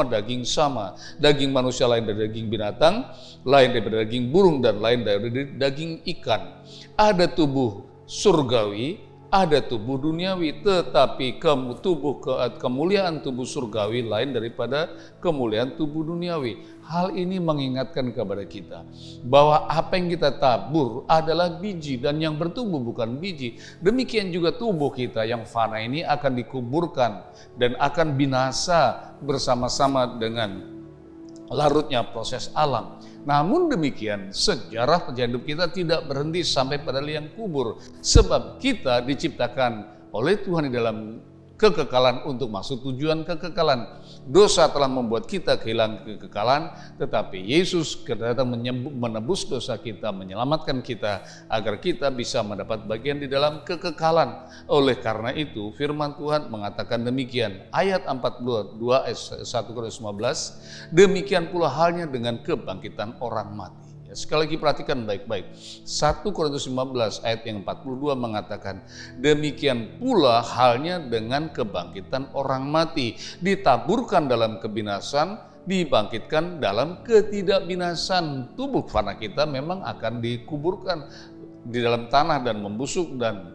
daging sama. Daging manusia lain dari daging binatang, lain daripada daging burung, dan lain dari daging ikan. Ada tubuh surgawi, ada tubuh duniawi, tetapi kemuliaan tubuh surgawi lain daripada kemuliaan tubuh duniawi. Hal ini mengingatkan kepada kita bahwa apa yang kita tabur adalah biji dan yang bertumbuh bukan biji. Demikian juga tubuh kita yang fana ini akan dikuburkan dan akan binasa bersama-sama dengan larutnya proses alam. Namun demikian, sejarah perjalanan hidup kita tidak berhenti sampai pada liang kubur. Sebab kita diciptakan oleh Tuhan di dalam kekekalan untuk masuk tujuan kekekalan. Dosa telah membuat kita kehilangan kekekalan, tetapi Yesus datang menebus dosa kita, menyelamatkan kita agar kita bisa mendapat bagian di dalam kekekalan. Oleh karena itu, firman Tuhan mengatakan demikian. Ayat 42 ayat 1 Korintus 15, demikian pula halnya dengan kebangkitan orang mati. Sekali lagi perhatikan baik-baik. 1 Korintus 15 ayat yang 42 mengatakan, demikian pula halnya dengan kebangkitan orang mati. Ditaburkan dalam kebinasan, dibangkitkan dalam ketidakbinasan. Tubuh fana kita memang akan dikuburkan di dalam tanah dan membusuk dan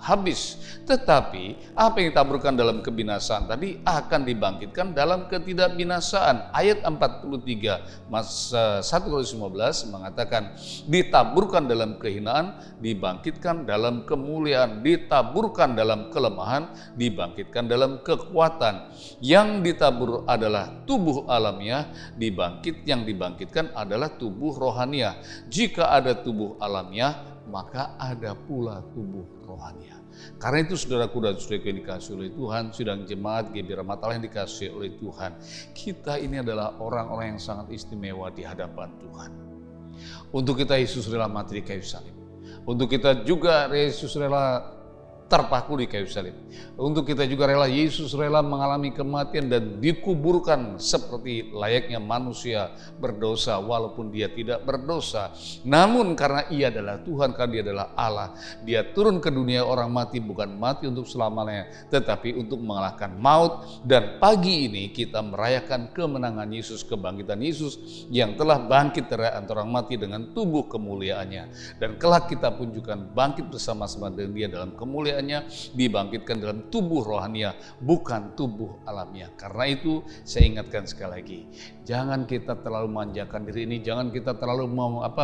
habis. Tetapi apa yang ditaburkan dalam kebinasaan tadi akan dibangkitkan dalam ketidakbinasaan. Ayat 43 1 Korintus 15 mengatakan, ditaburkan dalam kehinaan, dibangkitkan dalam kemuliaan. Ditaburkan dalam kelemahan, dibangkitkan dalam kekuatan. Yang ditabur adalah tubuh alamiah, yang dibangkitkan adalah tubuh rohaniah. Jika ada tubuh alamiah, maka ada pula tubuh rohaniah. Karena itu saudaraku dan saudaraku yang dikasihi oleh Tuhan, sidang jemaat GBI Rahmat Allah yang dikasihi oleh Tuhan, kita ini adalah orang-orang yang sangat istimewa di hadapan Tuhan. Untuk kita Yesus rela mati di kayu salib. Untuk kita juga Yesus rela terpaku di kayu salib. Untuk kita juga rela, Yesus rela mengalami kematian dan dikuburkan seperti layaknya manusia berdosa walaupun dia tidak berdosa. Namun karena ia adalah Tuhan, karena dia adalah Allah, dia turun ke dunia orang mati, bukan mati untuk selamanya, tetapi untuk mengalahkan maut. Dan pagi ini kita merayakan kemenangan Yesus, kebangkitan Yesus yang telah bangkit dari antara orang mati dengan tubuh kemuliaannya. Dan kelak kita pun juga bangkit bersama-sama dengan dia dalam kemuliaan, dibangkitkan dalam tubuh rohania, bukan tubuh alamiah. Karena itu saya ingatkan sekali lagi, jangan kita terlalu manjakan diri ini, jangan kita terlalu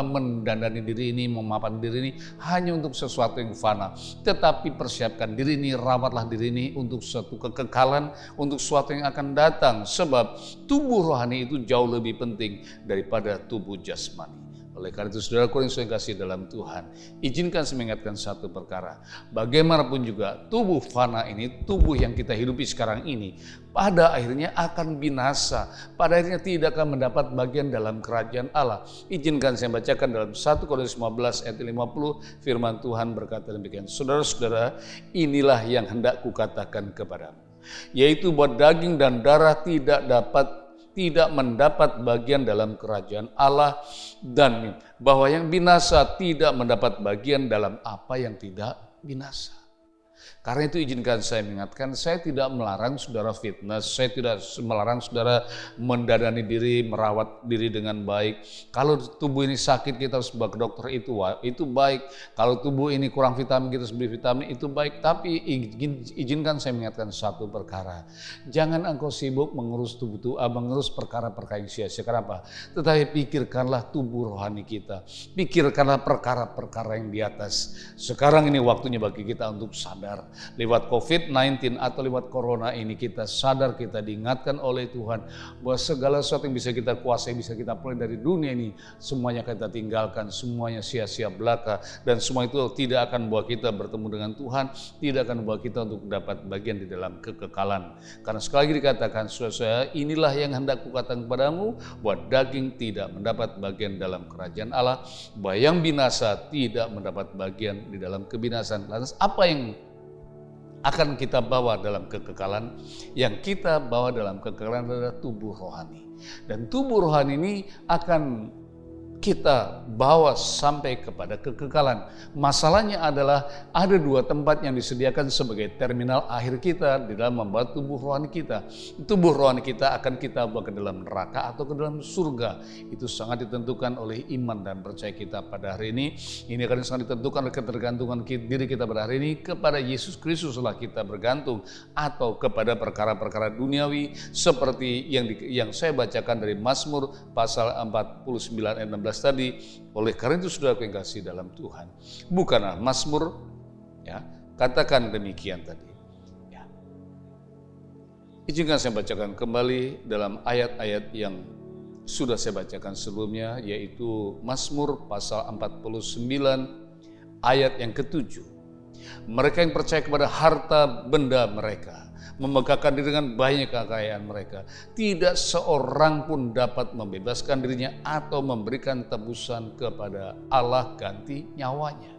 mendandani diri ini, memapan diri ini hanya untuk sesuatu yang fana. Tetapi persiapkan diri ini, rawatlah diri ini untuk suatu kekekalan, untuk sesuatu yang akan datang. Sebab tubuh rohani itu jauh lebih penting daripada tubuh jasmani. Oleh karena itu saudaraku yang saya kasih dalam Tuhan, izinkan saya mengingatkan satu perkara. Bagaimanapun juga tubuh fana ini, tubuh yang kita hidupi sekarang ini, pada akhirnya akan binasa. Pada akhirnya tidak akan mendapat bagian dalam kerajaan Allah. Izinkan saya bacakan dalam 1 Korintus 15 ayat 50, firman Tuhan berkata demikian. Saudara-saudara, inilah yang hendak kukatakan kepadamu, yaitu bahwa daging dan darah tidak mendapat bagian dalam kerajaan Allah, dan bahwa yang binasa tidak mendapat bagian dalam apa yang tidak binasa. Karena itu izinkan saya mengingatkan, saya tidak melarang saudara fitness, saya tidak melarang saudara mendadani diri, merawat diri dengan baik. Kalau tubuh ini sakit kita harus bawa ke dokter, itu baik. Kalau tubuh ini kurang vitamin kita harus beli vitamin, itu baik. Tapi izinkan saya mengingatkan satu perkara, jangan engkau sibuk mengurus mengurus perkara-perkara yang sia-sia. Kenapa? Tetapi pikirkanlah tubuh rohani kita, pikirkanlah perkara-perkara yang di atas. Sekarang ini waktunya bagi kita untuk sadar. Lewat COVID-19 atau lewat Corona ini kita sadar, kita diingatkan oleh Tuhan bahwa segala sesuatu yang bisa kita kuasai, bisa kita peroleh dari dunia ini, semuanya kita tinggalkan, semuanya sia-sia belaka, dan semua itu tidak akan membawa kita bertemu dengan Tuhan, tidak akan membawa kita untuk dapat bagian di dalam kekekalan. Karena sekali lagi dikatakan, saudara, inilah yang hendak kukatakan kepadamu, bahwa daging tidak mendapat bagian dalam kerajaan Allah, bahwa yang binasa tidak mendapat bagian di dalam kebinasan. Lantas apa yang akan kita bawa dalam kekekalan? Yang kita bawa dalam kekekalan adalah tubuh rohani. Dan tubuh rohani ini akan kita bawa sampai kepada kekekalan. Masalahnya adalah ada dua tempat yang disediakan sebagai terminal akhir kita di dalam membawa tubuh rohani kita. Tubuh rohani kita akan kita bawa ke dalam neraka atau ke dalam surga. Itu sangat ditentukan oleh iman dan percaya kita pada hari ini. Ini akan sangat ditentukan oleh ketergantungan diri kita pada hari ini kepada Yesus Kristus setelah kita bergantung, atau kepada perkara-perkara duniawi seperti yang saya bacakan dari Mazmur pasal 49 ayat 16 tadi. Oleh karena itu saudara yang kasih dalam Tuhan, bukanlah Mazmur katakan demikian tadi. Izinkan saya bacakan kembali dalam ayat-ayat yang sudah saya bacakan sebelumnya, yaitu Mazmur pasal 49 ayat yang ke-7. Mereka yang percaya kepada harta benda mereka, memegahkan diri dengan banyak kekayaan mereka, tidak seorang pun dapat membebaskan dirinya atau memberikan tebusan kepada Allah ganti nyawanya.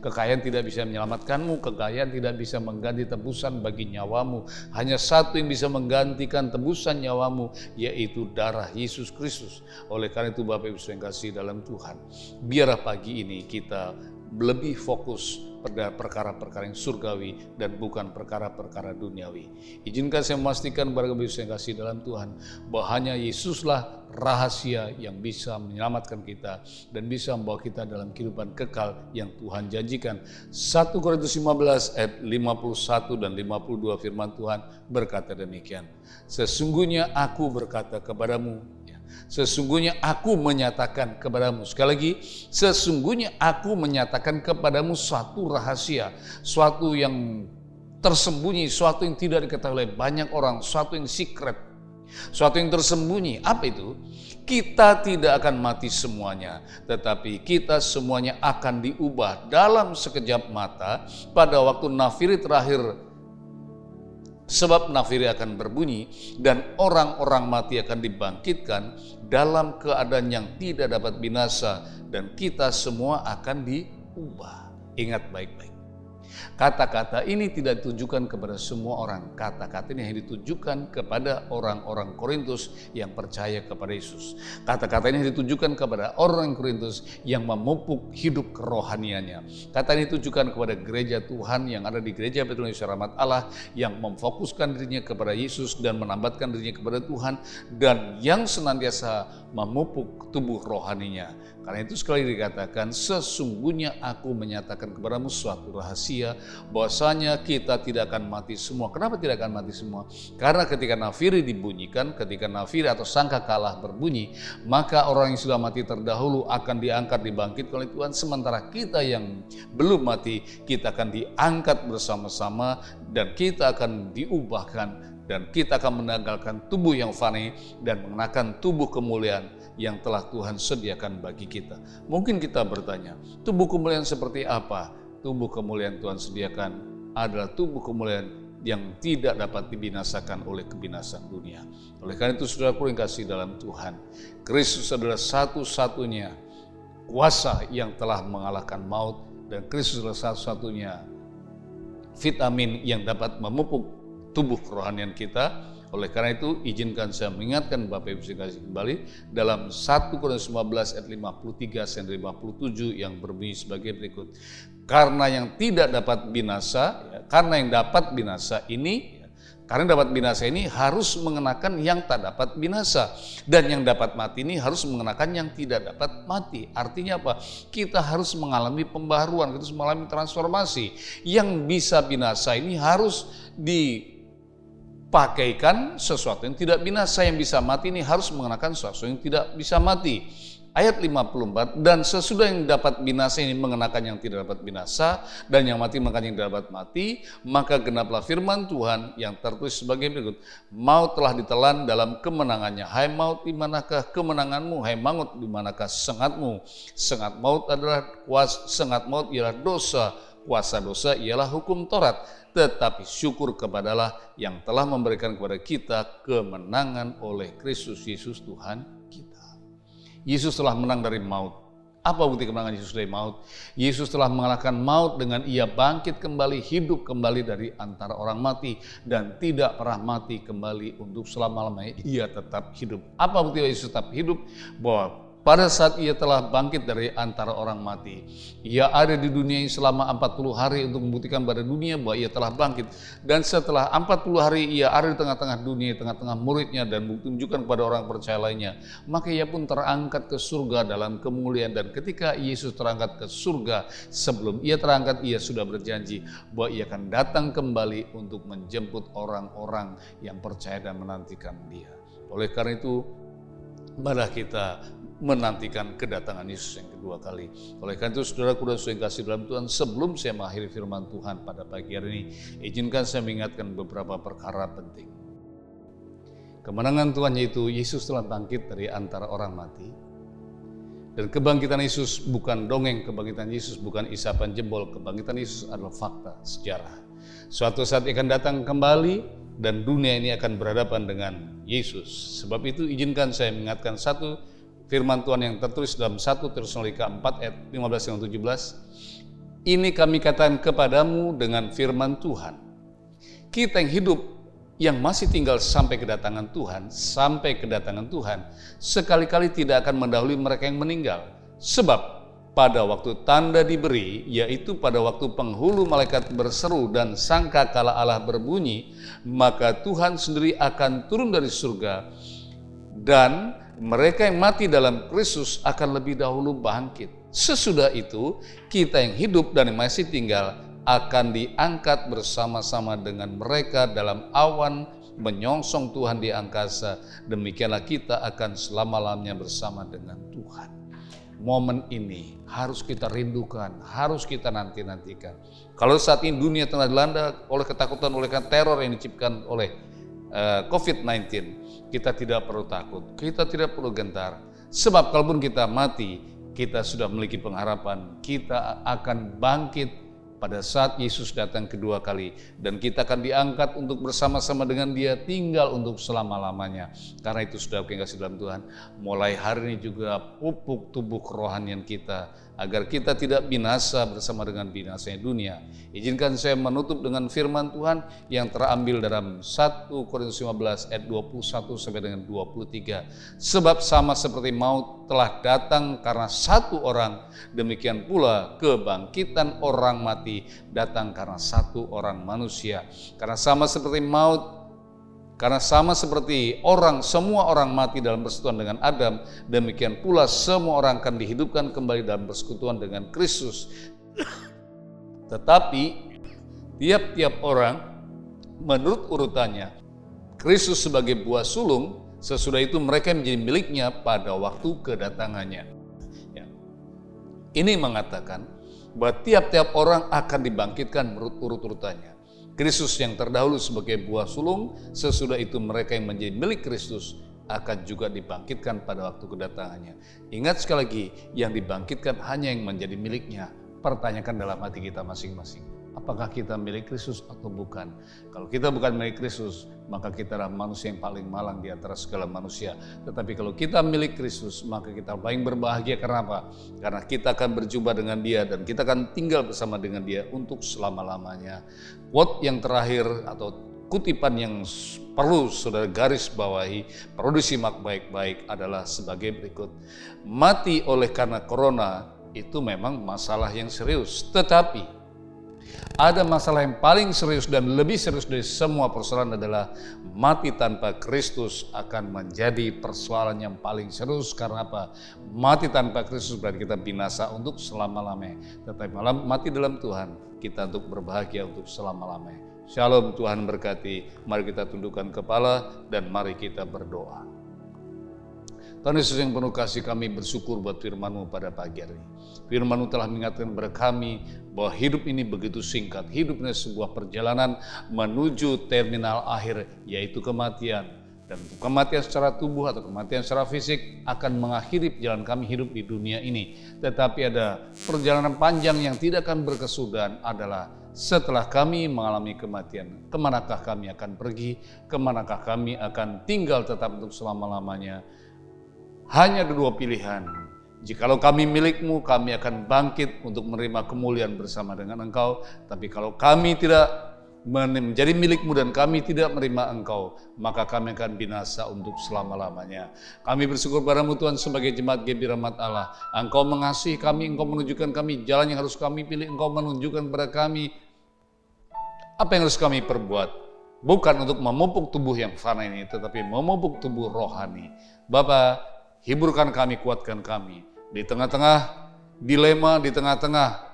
Kekayaan tidak bisa menyelamatkanmu, kekayaan tidak bisa mengganti tebusan bagi nyawamu. Hanya satu yang bisa menggantikan tebusan nyawamu, yaitu darah Yesus Kristus. Oleh karena itu Bapak Ibu yang kasih dalam Tuhan, biarlah pagi ini kita lebih fokus pada perkara-perkara yang surgawi dan bukan perkara-perkara duniawi. Izinkan saya memastikan kepada Bapak Ibu yang kasih dalam Tuhan bahwa hanya Yesuslah rahasia yang bisa menyelamatkan kita dan bisa membawa kita dalam kehidupan kekal yang Tuhan janjikan. 1 Korintus 15 ayat 51 dan 52 firman Tuhan berkata demikian. Sesungguhnya aku berkata kepadamu, sesungguhnya aku menyatakan kepadamu, sekali lagi, sesungguhnya aku menyatakan kepadamu suatu rahasia, suatu yang tersembunyi, suatu yang tidak diketahui oleh banyak orang, suatu yang secret, suatu yang tersembunyi. Apa itu? Kita tidak akan mati semuanya, tetapi kita semuanya akan diubah dalam sekejap mata pada waktu nafiri terakhir. Sebab nafiri akan berbunyi dan orang-orang mati akan dibangkitkan dalam keadaan yang tidak dapat binasa, dan kita semua akan diubah. Ingat baik-baik. Kata-kata ini tidak ditujukan kepada semua orang. Kata-kata ini hanya ditujukan kepada orang-orang Korintus yang percaya kepada Yesus. Kata-kata ini ditujukan kepada orang Korintus yang memupuk hidup kerohaniannya. Kata ini ditujukan kepada gereja Tuhan yang ada di Gereja Petrus Indonesia Rahmat Allah yang memfokuskan dirinya kepada Yesus dan menambatkan dirinya kepada Tuhan dan yang senantiasa memupuk tubuh rohaninya. Karena itu sekali dikatakan, sesungguhnya aku menyatakan kepadamu suatu rahasia, bahwasanya kita tidak akan mati semua. Kenapa tidak akan mati semua? Karena ketika nafiri dibunyikan, ketika nafiri atau sangkakala berbunyi, maka orang yang sudah mati terdahulu akan diangkat, dibangkitkan oleh Tuhan. Sementara kita yang belum mati, kita akan diangkat bersama-sama dan kita akan diubahkan. Dan kita akan menanggalkan tubuh yang fani dan mengenakan tubuh kemuliaan yang telah Tuhan sediakan bagi kita. Mungkin kita bertanya, tubuh kemuliaan seperti apa? Tubuh kemuliaan Tuhan sediakan adalah tubuh kemuliaan yang tidak dapat dibinasakan oleh kebinasaan dunia. Oleh karena itu, saudaraku yang kasih dalam Tuhan, Kristus adalah satu-satunya kuasa yang telah mengalahkan maut, dan Kristus adalah satu-satunya vitamin yang dapat memupuk tubuh kerohanian kita. Oleh karena itu, izinkan saya mengingatkan Bapak Ibu sekalian kembali dalam 1 Korintus 15 ayat 53 sampai 57 yang berbunyi sebagai berikut. Karena yang tidak dapat binasa, karena yang dapat binasa ini, karena dapat binasa ini harus mengenakan yang tak dapat binasa, dan yang dapat mati ini harus mengenakan yang tidak dapat mati. Artinya apa? Kita harus mengalami pembaharuan, kita harus mengalami transformasi. Yang bisa binasa ini harus pakaikan sesuatu yang tidak binasa, yang bisa mati ini harus mengenakan sesuatu yang tidak bisa mati. Ayat 54, dan sesudah yang dapat binasa ini mengenakan yang tidak dapat binasa, dan yang mati mengenakan yang tidak dapat mati, maka genaplah firman Tuhan yang tertulis sebagai berikut. Maut telah ditelan dalam kemenangannya. Hai maut, di manakah kemenanganmu? Hai maut, di manakah sengatmu? Sengat maut ialah dosa. Kuasa dosa ialah hukum Taurat. Tetapi syukur kepadalah yang telah memberikan kepada kita kemenangan oleh Kristus Yesus Tuhan kita. Yesus telah menang dari maut. Apa bukti kemenangan Yesus dari maut? Yesus telah mengalahkan maut dengan ia bangkit kembali, hidup kembali dari antara orang mati, dan tidak pernah mati kembali untuk selama-lamanya. Ia tetap hidup. Apa bukti Yesus tetap hidup? Bahwa pada saat ia telah bangkit dari antara orang mati, ia ada di dunia ini selama 40 hari untuk membuktikan pada dunia bahwa ia telah bangkit. Dan setelah 40 hari ia ada di tengah-tengah dunia, tengah-tengah muridnya, dan menunjukkan kepada orang percaya lainnya. Maka ia pun terangkat ke surga dalam kemuliaan. Dan ketika Yesus terangkat ke surga, sebelum ia terangkat, ia sudah berjanji bahwa ia akan datang kembali untuk menjemput orang-orang yang percaya dan menantikan dia. Oleh karena itu, marilah kita menantikan kedatangan Yesus yang kedua kali. Oleh karena itu, saudaraku dan saudara yang kasih dalam Tuhan, sebelum saya mengakhiri firman Tuhan pada pagi hari ini, izinkan saya mengingatkan beberapa perkara penting. Kemenangan Tuhan yaitu Yesus telah bangkit dari antara orang mati. Dan kebangkitan Yesus bukan dongeng, kebangkitan Yesus bukan isapan jempol, kebangkitan Yesus adalah fakta sejarah. Suatu saat akan datang kembali dan dunia ini akan berhadapan dengan Yesus. Sebab itu izinkan saya mengingatkan satu firman Tuhan yang tertulis dalam 1 Tesalonika 4 ayat 15 dan 17. Ini kami katakan kepadamu dengan firman Tuhan. Kita yang hidup, yang masih tinggal sampai kedatangan Tuhan, sekali-kali tidak akan mendahului mereka yang meninggal. Sebab pada waktu tanda diberi, yaitu pada waktu penghulu malaikat berseru dan sangkakala Allah berbunyi, maka Tuhan sendiri akan turun dari surga, dan mereka yang mati dalam Kristus akan lebih dahulu bangkit. Sesudah itu, kita yang hidup dan yang masih tinggal akan diangkat bersama-sama dengan mereka dalam awan menyongsong Tuhan di angkasa. Demikianlah kita akan selama-lamanya bersama dengan Tuhan. Momen ini harus kita rindukan, harus kita nanti-nantikan. Kalau saat ini dunia tengah dilanda oleh ketakutan, oleh teror yang diciptakan oleh COVID-19, kita tidak perlu takut, kita tidak perlu gentar. Sebab kalaupun kita mati, kita sudah memiliki pengharapan, kita akan bangkit pada saat Yesus datang kedua kali, dan kita akan diangkat untuk bersama-sama dengan Dia, tinggal untuk selama-lamanya. Karena itu, saudara yang kasih dalam Tuhan, mulai hari ini juga pupuk tubuh kerohanian kita agar kita tidak binasa bersama dengan binasanya dunia. Izinkan saya menutup dengan firman Tuhan yang terambil dalam 1 Korintus 15 ayat 21 sampai dengan 23. Sebab sama seperti maut telah datang karena satu orang, demikian pula kebangkitan orang mati datang karena satu orang manusia. Karena sama seperti semua orang mati dalam persekutuan dengan Adam, demikian pula semua orang akan dihidupkan kembali dalam persekutuan dengan Kristus. Tetapi tiap-tiap orang menurut urutannya. Kristus sebagai buah sulung, sesudah itu mereka menjadi miliknya pada waktu kedatangannya. Ya. Ini mengatakan bahwa tiap-tiap orang akan dibangkitkan menurut urut-urutannya. Kristus yang terdahulu sebagai buah sulung, sesudah itu mereka yang menjadi milik Kristus akan juga dibangkitkan pada waktu kedatangannya. Ingat sekali lagi, yang dibangkitkan hanya yang menjadi miliknya. Pertanyakan dalam hati kita masing-masing, apakah kita milik Kristus atau bukan? Kalau kita bukan milik Kristus, maka kita adalah manusia yang paling malang di antara segala manusia. Tetapi kalau kita milik Kristus, maka kita paling berbahagia. Karena apa? Karena kita akan berjumpa dengan Dia dan kita akan tinggal bersama dengan Dia untuk selama-lamanya. Quote yang terakhir atau kutipan yang perlu saudara garis bawahi, perlu disimak baik-baik adalah sebagai berikut. Mati oleh karena corona itu memang masalah yang serius, tetapi ada masalah yang paling serius dan lebih serius dari semua persoalan adalah mati tanpa Kristus akan menjadi persoalan yang paling serius. Karena apa? Mati tanpa Kristus berarti kita binasa untuk selama-lamanya. Tetapi malam mati dalam Tuhan, kita untuk berbahagia untuk selama-lamanya. Shalom, Tuhan berkati. Mari kita tundukkan kepala dan mari kita berdoa. Tuhan Yesus yang penuh kasih, kami bersyukur buat firman-Mu pada pagi hari ini. Firman-Mu telah mengingatkan kepada kami bahwa hidup ini begitu singkat. Hidup ini sebuah perjalanan menuju terminal akhir, yaitu kematian. Dan kematian secara tubuh atau kematian secara fisik akan mengakhiri jalan kami hidup di dunia ini. Tetapi ada perjalanan panjang yang tidak akan berkesudahan adalah setelah kami mengalami kematian. Kemanakah kami akan pergi? Kemanakah kami akan tinggal tetap untuk selama-lamanya? Hanya ada dua pilihan. Jikalau kami milik-Mu, kami akan bangkit untuk menerima kemuliaan bersama dengan Engkau. Tapi kalau kami tidak menjadi milik-Mu dan kami tidak menerima Engkau, maka kami akan binasa untuk selama-lamanya. Kami bersyukur padamu Tuhan sebagai jemaat GBI Rahmat Allah. Engkau mengasihi kami, Engkau menunjukkan kami jalan yang harus kami pilih, Engkau menunjukkan kepada kami apa yang harus kami perbuat. Bukan untuk memupuk tubuh yang fana ini, tetapi memupuk tubuh rohani. Bapa, hiburkan kami, kuatkan kami. Di tengah-tengah dilema, di tengah-tengah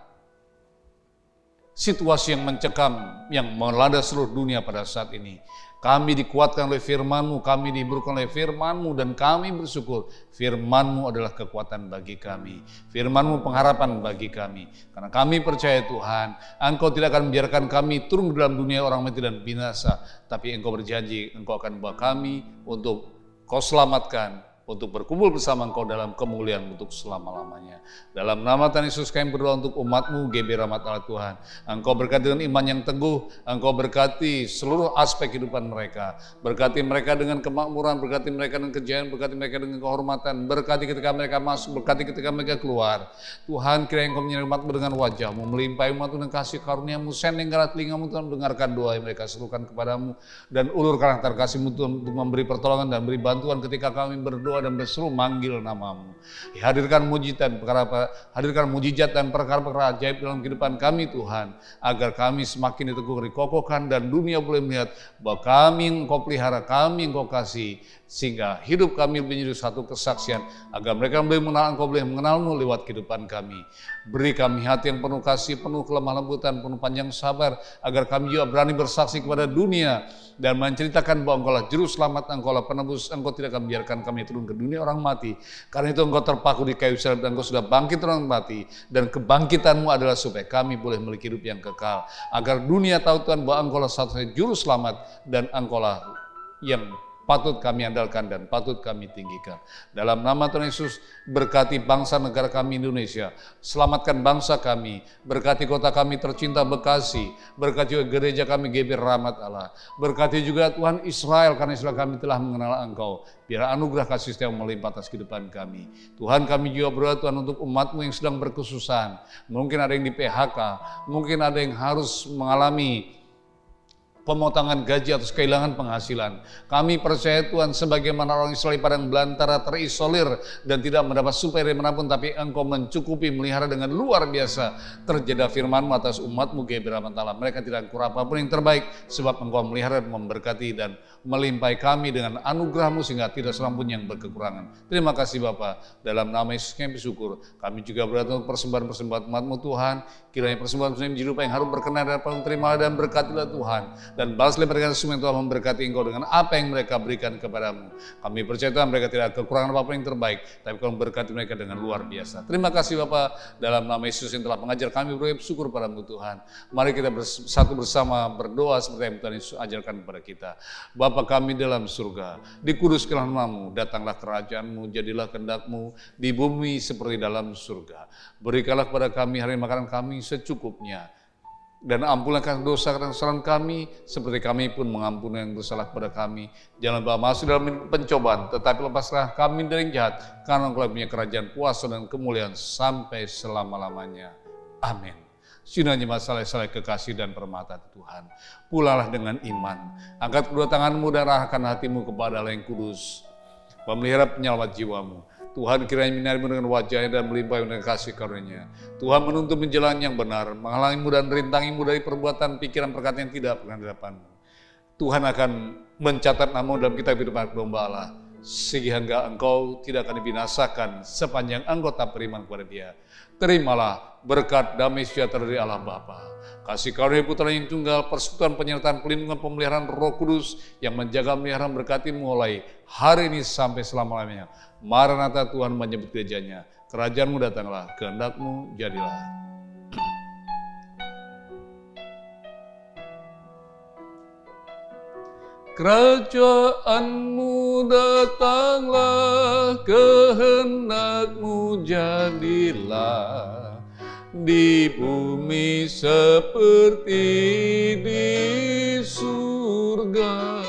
situasi yang mencekam, yang melanda seluruh dunia pada saat ini. Kami dikuatkan oleh firman-Mu, kami dihiburkan oleh firman-Mu, dan kami bersyukur firman-Mu adalah kekuatan bagi kami. Firman-Mu pengharapan bagi kami. Karena kami percaya Tuhan, Engkau tidak akan membiarkan kami turun dalam dunia orang mati dan binasa. Tapi Engkau berjanji, Engkau akan bawa kami untuk Kau selamatkan, untuk berkumpul bersama Engkau dalam kemuliaan untuk selama-lamanya. Dalam nama Tuhan Yesus kami berdoa untuk umat-Mu GBI Rahmat Allah Tuhan. Engkau berkati dengan iman yang teguh, Engkau berkati seluruh aspek kehidupan mereka. Berkati mereka dengan kemakmuran, berkati mereka dengan kejayaan, berkati mereka dengan kehormatan, berkati ketika mereka masuk, berkati ketika mereka keluar. Tuhan, kiranya Engkau menyertai umat-Mu dengan wajah-Mu, melimpahi umat-Mu dengan kasih karunia-Mu, sendengkan telinga-Mu Tuhan, mendengarkan doa yang mereka serukan kepadamu, dan ulurkan tangan kasih-Mu Tuhan untuk memberi pertolongan dan beri bantuan ketika kami berdoa dan berseru manggil nama-Mu. Hadirkan mujizat dan perkara-perkara ajaib dalam kehidupan kami Tuhan, agar kami semakin diteguh dikokohkan dan dunia boleh melihat bahwa kami Engkau pelihara, kami Engkau kasih, sehingga hidup kami menjadi satu kesaksian, agar mereka boleh mengenal Engkau, boleh mengenal-Mu lewat kehidupan kami. Beri kami hati yang penuh kasih, penuh kelemah lembutan, penuh panjang sabar, agar kami juga berani bersaksi kepada dunia dan menceritakan bahwa Engkau lah juru selamat, Engkau lah penebus. Engkau tidak akan biarkan kami turun ke dunia orang mati. Karena itu Engkau terpaku di kayu salib dan Engkau sudah bangkit orang mati, dan kebangkitan-Mu adalah supaya kami boleh memiliki hidup yang kekal, agar dunia tahu Tuhan bahwa Engkau lah satu-satunya juru selamat dan Engkau lah yang patut kami andalkan dan patut kami tinggikan. Dalam nama Tuhan Yesus, berkati bangsa negara kami Indonesia, selamatkan bangsa kami, berkati kota kami tercinta Bekasi, berkati juga gereja kami GBI Rahmat Allah, berkati juga Tuhan Israel, karena Israel kami telah mengenal Engkau. Biar anugerah kasih setia melimpah atas kehidupan kami. Tuhan, kami juga berdoa Tuhan untuk umat-Mu yang sedang berkesusahan. Mungkin ada yang di PHK, mungkin ada yang harus mengalami pemotongan gaji atau kehilangan penghasilan. Kami percaya Tuhan, sebagaimana orang Israel di padang belantara terisolir dan tidak mendapat suplai dari manapun, tapi Engkau mencukupi, melihara dengan luar biasa. Terjadi firman-Mu atas umat-Mu GBI Rahmat Allah. Mereka tidak kurang apapun yang terbaik, sebab Engkau melihara dan memberkati dan melimpahi kami dengan anugerah-Mu sehingga tidak seorang pun yang berkekurangan. Terima kasih Bapa. Dalam nama Yesus kami bersyukur. Kami juga berdoa untuk persembahan-persembahan umat-Mu Tuhan. Kiranya persembahan-persembahan menjadi upah yang harum berkenan dan terimalah dan berkatilah Tuhan. Dan balaslah mereka semua yang Tuhan memberkati Engkau dengan apa yang mereka berikan kepadamu. Kami percaya Tuhan, mereka tidak kekurangan apapun yang terbaik, tapi Kau memberkati mereka dengan luar biasa. Terima kasih Bapa, dalam nama Yesus yang telah mengajar kami bersyukur padamu Tuhan. Mari kita bersatu bersama berdoa seperti yang Tuhan Yesus ajarkan kepada kita. Bapa kami dalam surga, dikuduskanlah namamu, datanglah kerajaan-Mu, jadilah kehendak-Mu di bumi seperti dalam surga. Berikanlah kepada kami hari makanan kami secukupnya, dan ampunkan dosa dan kesalahan kami, seperti kami pun mengampuni yang bersalah kepada kami. Jangan bawa masuk dalam pencobaan, tetapi lepaslah kami dari yang jahat, karena Engkau punya kerajaan, kuasa dan kemuliaan sampai selama-lamanya. Amin. Sinanya masalah kekasih dan permata Tuhan. Pulanglah dengan iman. Angkat kedua tanganmu dan arahkan hatimu kepada Allah yang kudus, pemelihara penyelamat jiwamu. Tuhan kiranya menyinarimu dengan wajahnya dan melimpahi dengan kasih karunia-Nya. Tuhan menuntun jalan yang benar, menghalangimu dan merintangimu dari perbuatan, pikiran, perkataan yang tidak pernah di hadapan-Mu. Tuhan akan mencatat namamu dalam kitab hidup domba Allah, sehingga engkau tidak akan dibinasakan sepanjang engkau tak beriman kepada Dia. Terimalah berkat damai sejahtera dari Allah Bapa, kasih karunia Putra yang tunggal, persekutuan penyertaan pelindungan pemeliharaan Roh Kudus yang menjaga melihara berkati mulai hari ini sampai selama-lamanya. Maranatha, Tuhan menyebut gerejanya. Kerajaan-Mu datanglah, kehendak-Mu jadilah. Kerajaan-Mu datanglah, kehendak-Mu jadilah, di bumi seperti di surga.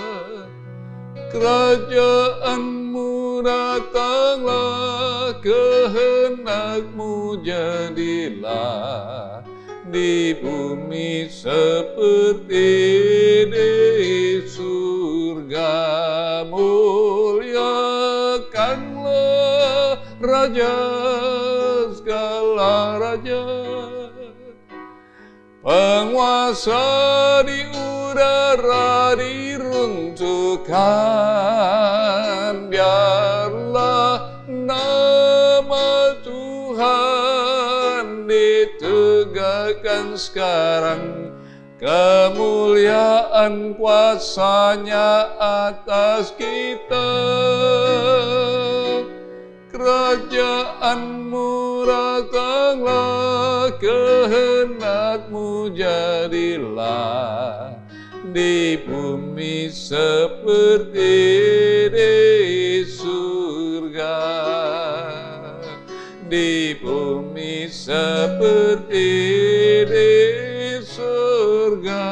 Kerajaan-Mu datanglah, kehendak-Mu jadilah, di bumi seperti di surga. Muliakanlah Raja segala raja, penguasa di udara diruntuhkan. Biarlah nama Tuhan ditegakkan sekarang, kemuliaan kuasa-Nya atas kita. Kerajaan-Mu datanglah, kehendak-Mu jadilah, di bumi seperti di surga. Di bumi seperti di surga.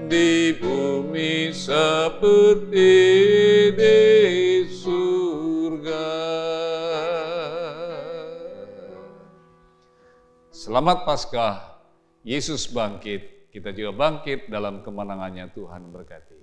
Di bumi seperti di surga. Selamat Paskah, Yesus bangkit. Kita juga bangkit dalam kemenangannya. Tuhan berkati.